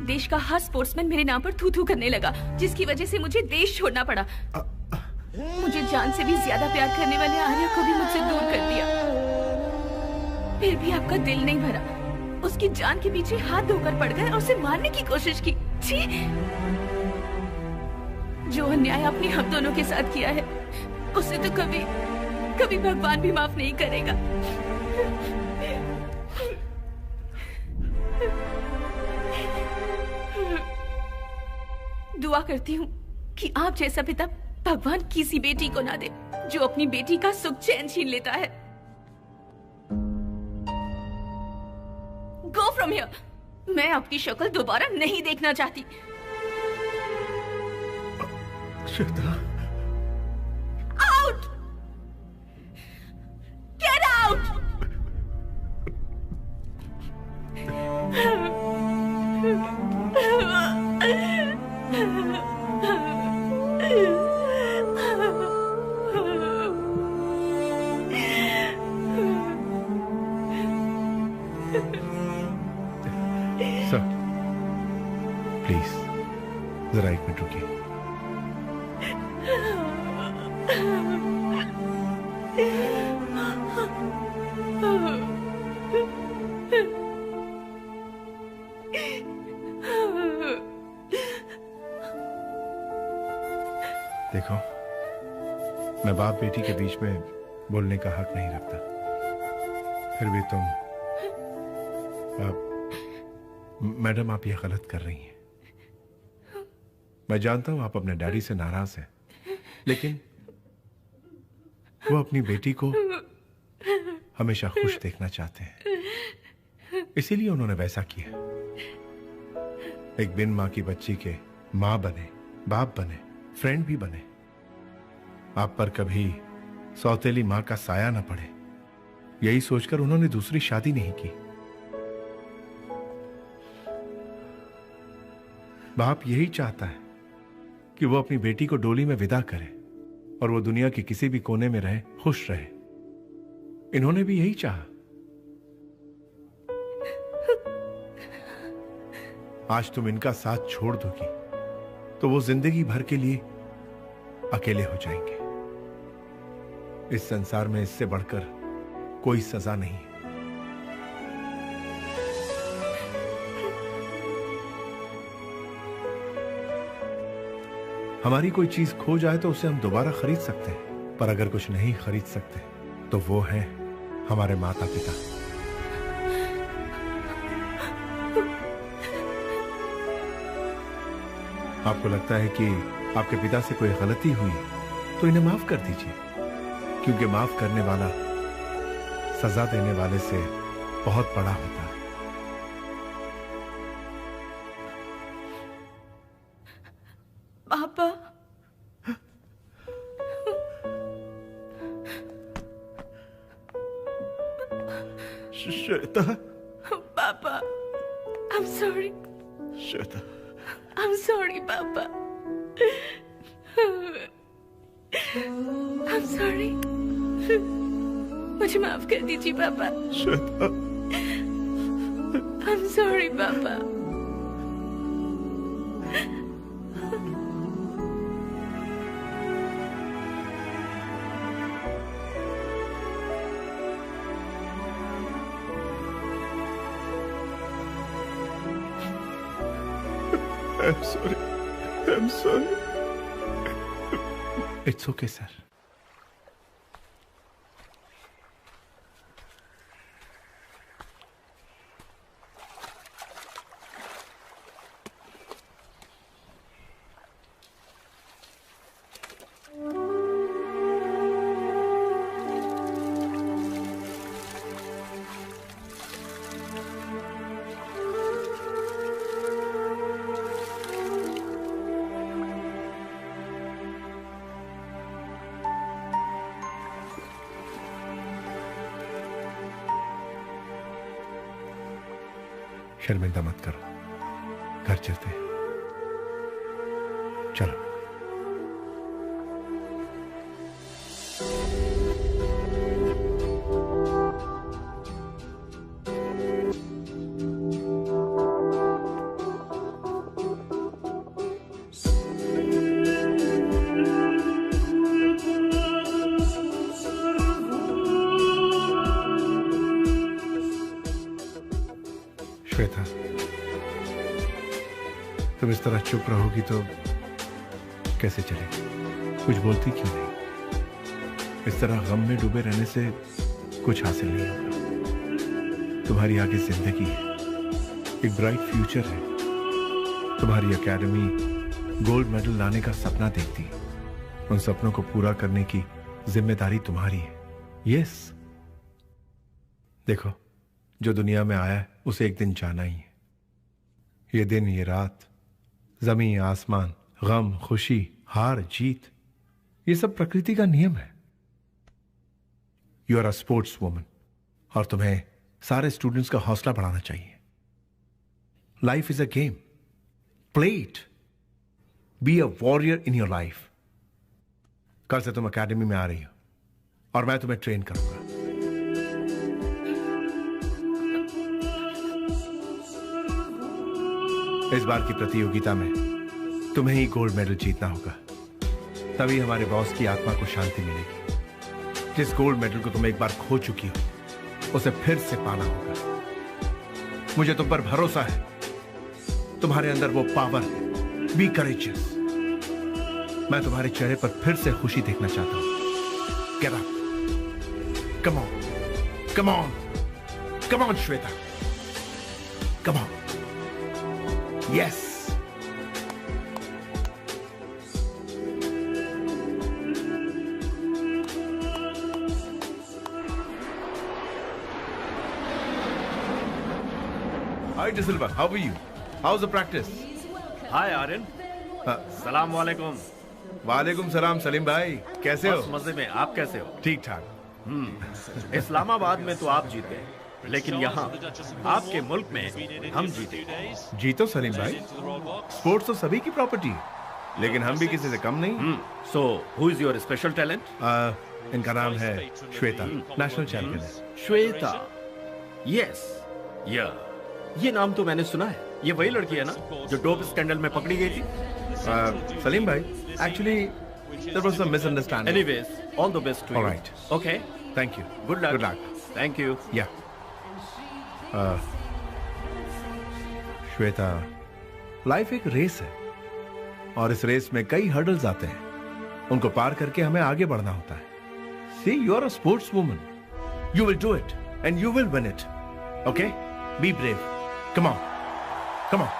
देश का हर स्पोर्ट्समैन मेरे नाम पर थू थू करने लगा, जिसकी वजह से मुझे देश छोड़ना पड़ा। मुझे जान से भी ज्यादा प्यार करने वाले आर्या को भी मुझसे दूर कर दिया। फिर भी आपका दिल नहीं भरा। उसकी जान के पीछे हाथ धोकर पड़ गए और उसे मारने की कोशिश की। छी! जो अन्याय आपने हम दोनों के साथ किया है, उसे तो कभी कभी भगवान भी माफ नहीं करेगा। दुआ करती हूँ कि आप जैसा पिता भगवान किसी बेटी को ना दे जो अपनी बेटी का सुख चैन छीन लेता है। Go from here. मैं आपकी शक्ल दोबारा नहीं देखना चाहती। Shweta, out! Get out! Sir, please जरा एक मिनट रुकिए। देखो, मैं बाप बेटी के बीच में बोलने का हक नहीं रखता। फिर भी तुम मैडम, आप ये गलत कर रही हैं। मैं जानता हूं आप अपने डैडी से नाराज हैं, लेकिन वो अपनी बेटी को हमेशा खुश देखना चाहते हैं, इसीलिए उन्होंने वैसा किया। एक बिन मां की बच्ची के मां बने, बाप बने, फ्रेंड भी बने। आप पर कभी सौतेली मां का साया न पड़े, यही सोचकर उन्होंने दूसरी शादी नहीं की। बाप यही चाहता है कि वो अपनी बेटी को डोली में विदा करे और वो दुनिया के किसी भी कोने में रहे, खुश रहे। इन्होंने भी यही चाहा। आज तुम इनका साथ छोड़ दोगी तो वो जिंदगी भर के लिए अकेले हो जाएंगे। इस संसार में इससे बढ़कर कोई सजा नहीं है। हमारी कोई चीज खो जाए तो उसे हम दोबारा खरीद सकते हैं, पर अगर कुछ नहीं खरीद सकते तो वो है हमारे माता पिता। आपको लगता है कि आपके पिता से कोई गलती हुई तो इन्हें माफ कर दीजिए, क्योंकि माफ करने वाला सजा देने वाले से बहुत बड़ा होता है। पापा, श्वेता। पापा, I'm sorry. Shweta, I'm sorry, पापा। I'm sorry. मुझे माफ कर दीजिए पापा। श्वेता, I'm sorry, पापा। I'm sorry. I'm sorry. It's okay, sir. शर्मिंदा मत करो, घर चलते हैं। चलो। श्वेता, तुम इस तरह चुप रहोगी तो कैसे चलेगी? कुछ बोलती क्यों नहीं? इस तरह गम में डूबे रहने से कुछ हासिल नहीं होगा। तुम्हारी आगे जिंदगी है, एक ब्राइट फ्यूचर है। तुम्हारी एकेडमी गोल्ड मेडल लाने का सपना देखती है। उन सपनों को पूरा करने की जिम्मेदारी तुम्हारी है। यस, देखो, जो दुनिया में आया है उसे एक दिन जाना ही है। ये दिन, ये रात, जमीन, आसमान, गम, खुशी, हार, जीत, ये सब प्रकृति का नियम है। You are a sports woman और तुम्हें सारे स्टूडेंट्स का हौसला बढ़ाना चाहिए। Life is a game, play it, be a warrior in your life. कल से तुम एकेडमी में आ रही हो और मैं तुम्हें ट्रेन करूंगा। इस बार की प्रतियोगिता में तुम्हें ही गोल्ड मेडल जीतना होगा, तभी हमारे बॉस की आत्मा को शांति मिलेगी। जिस गोल्ड मेडल को तुम एक बार खो चुकी हो उसे फिर से पाना होगा। मुझे तुम पर भरोसा है, तुम्हारे अंदर वो पावर है। Be courageous. मैं तुम्हारे चेहरे पर फिर से खुशी देखना चाहता हूं। Get up, come on, come on, come on Shweta, come on. Yes. Hi, De Silva. How are you? How's the practice? हाय आर्यन। सलाम वालेकुम। वालेकुम सलाम सलीम भाई, कैसे हो? बस मजे में, आप कैसे हो? ठीक ठाक। इस्लामाबाद में तो आप जीत गए, लेकिन यहाँ आपके मुल्क में हम जीते। जीतो सलीम भाई, स्पोर्ट्स तो सभी की प्रॉपर्टी है, लेकिन हम भी किसी से कम नहीं। So who is your special talent? इनका नाम है श्वेता, नेशनल चैंपियन है। श्वेता, यस, ये नाम तो मैंने सुना है। ये वही लड़की है ना जो डोप स्कैंडल में पकड़ी गई थी? सलीम भाई, actually There was some misunderstanding. Anyways, all the best to you. All right. Okay. Thank you. Good luck. Good luck. Thank you. Yeah. Shweta, life एक रेस है और इस रेस में कई हर्डल्स आते हैं, उनको पार करके हमें आगे बढ़ना होता है. See, you are a sportswoman. You will do it and you will win it. Okay? Be brave. Come on. Come on.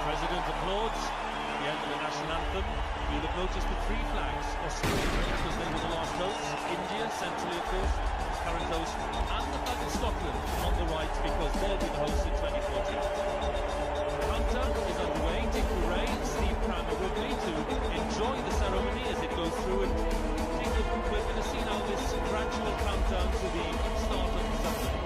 President applauds at the end of the national anthem. You'll have noticed the three flags. Australia, because they were the last hosts. India, centrally of course, current host. And the flag of Scotland on the right, because they'll be the hosts in 2014. The countdown is underway. Dick Murray and Steve Cranmer with me to enjoy the ceremony as it goes through. And I think we're going to see now this gradual countdown to the start of the ceremony.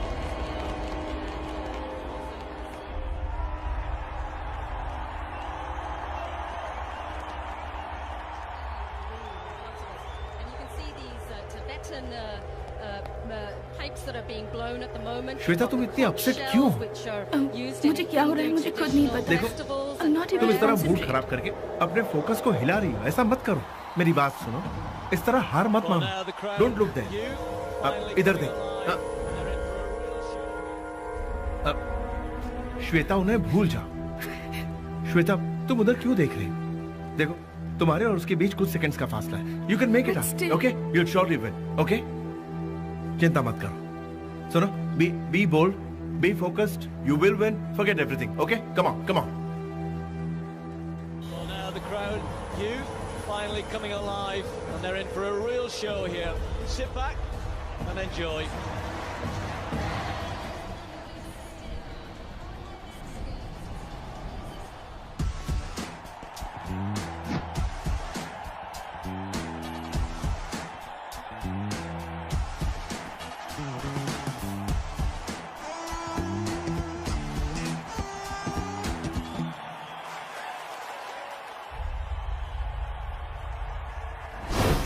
Shweta, तुम इतनी upset क्यों हो? मुझे क्या हो रहा है मुझे खुद नहीं पता. देखो, तुम इस तरह मूड खराब करके अपने फोकस को हिला रही हो. ऐसा मत करो. मेरी बात सुनो. इस तरह हार मत मानो. Don't look there. इधर देख. श्वेता, उन्हें भूल जाओ. श्वेता, तुम उधर क्यों देख रही हो? देखो, तुम्हारे और उसके बीच कुछ सेकंड्स का फासला है. You can make it up. Okay? You will surely win. Okay? चिंता मत करो. सुनो, be bold, be focused. You will win. Forget everything. Okay? Come on, come on. Well, now the crowd, you finally coming alive, and they're in for a real show here. Sit back and enjoy.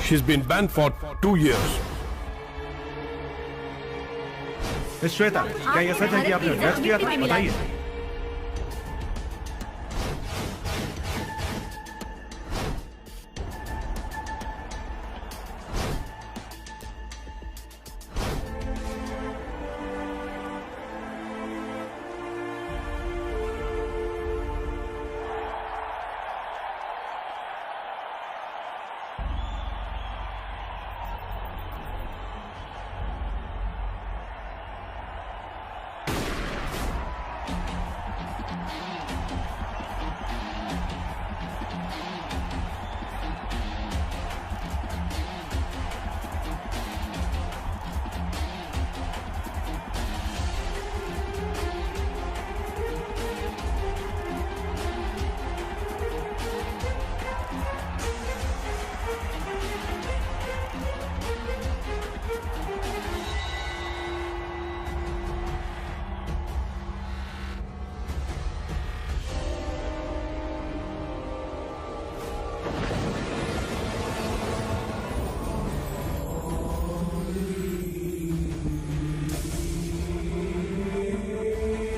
She's been banned for 2 years. Miss Shweta, क्या ये सच है कि आपने drugs किया था? बताइए.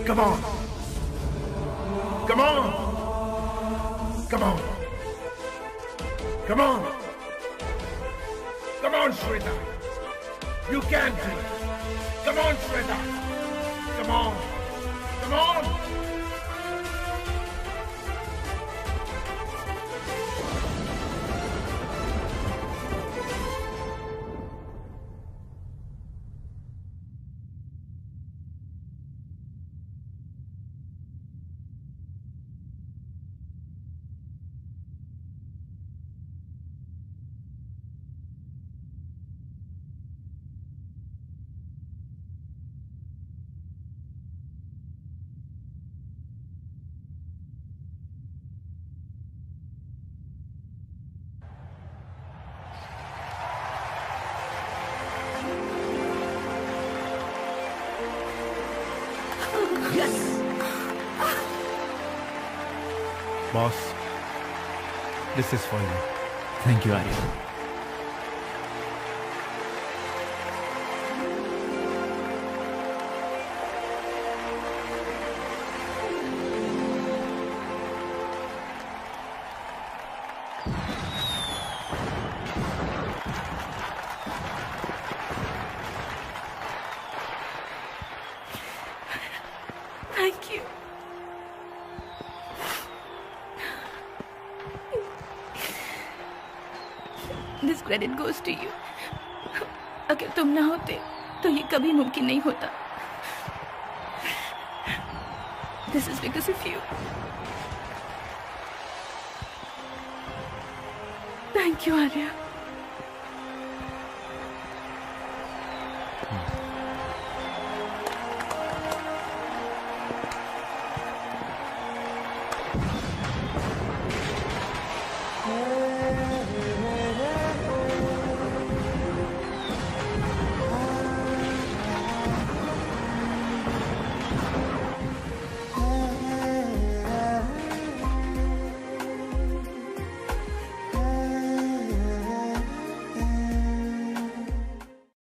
Come on. Come on. Come on. Come on. Come on, Shweta. You can do it. Come on, Shweta. Come on. Come on. Boss, this is for you. Thank you, Arya. This credit goes to you. अगर तुम ना होते तो ये कभी मुमकिन नहीं होता। This is because of you. Thank you Arya.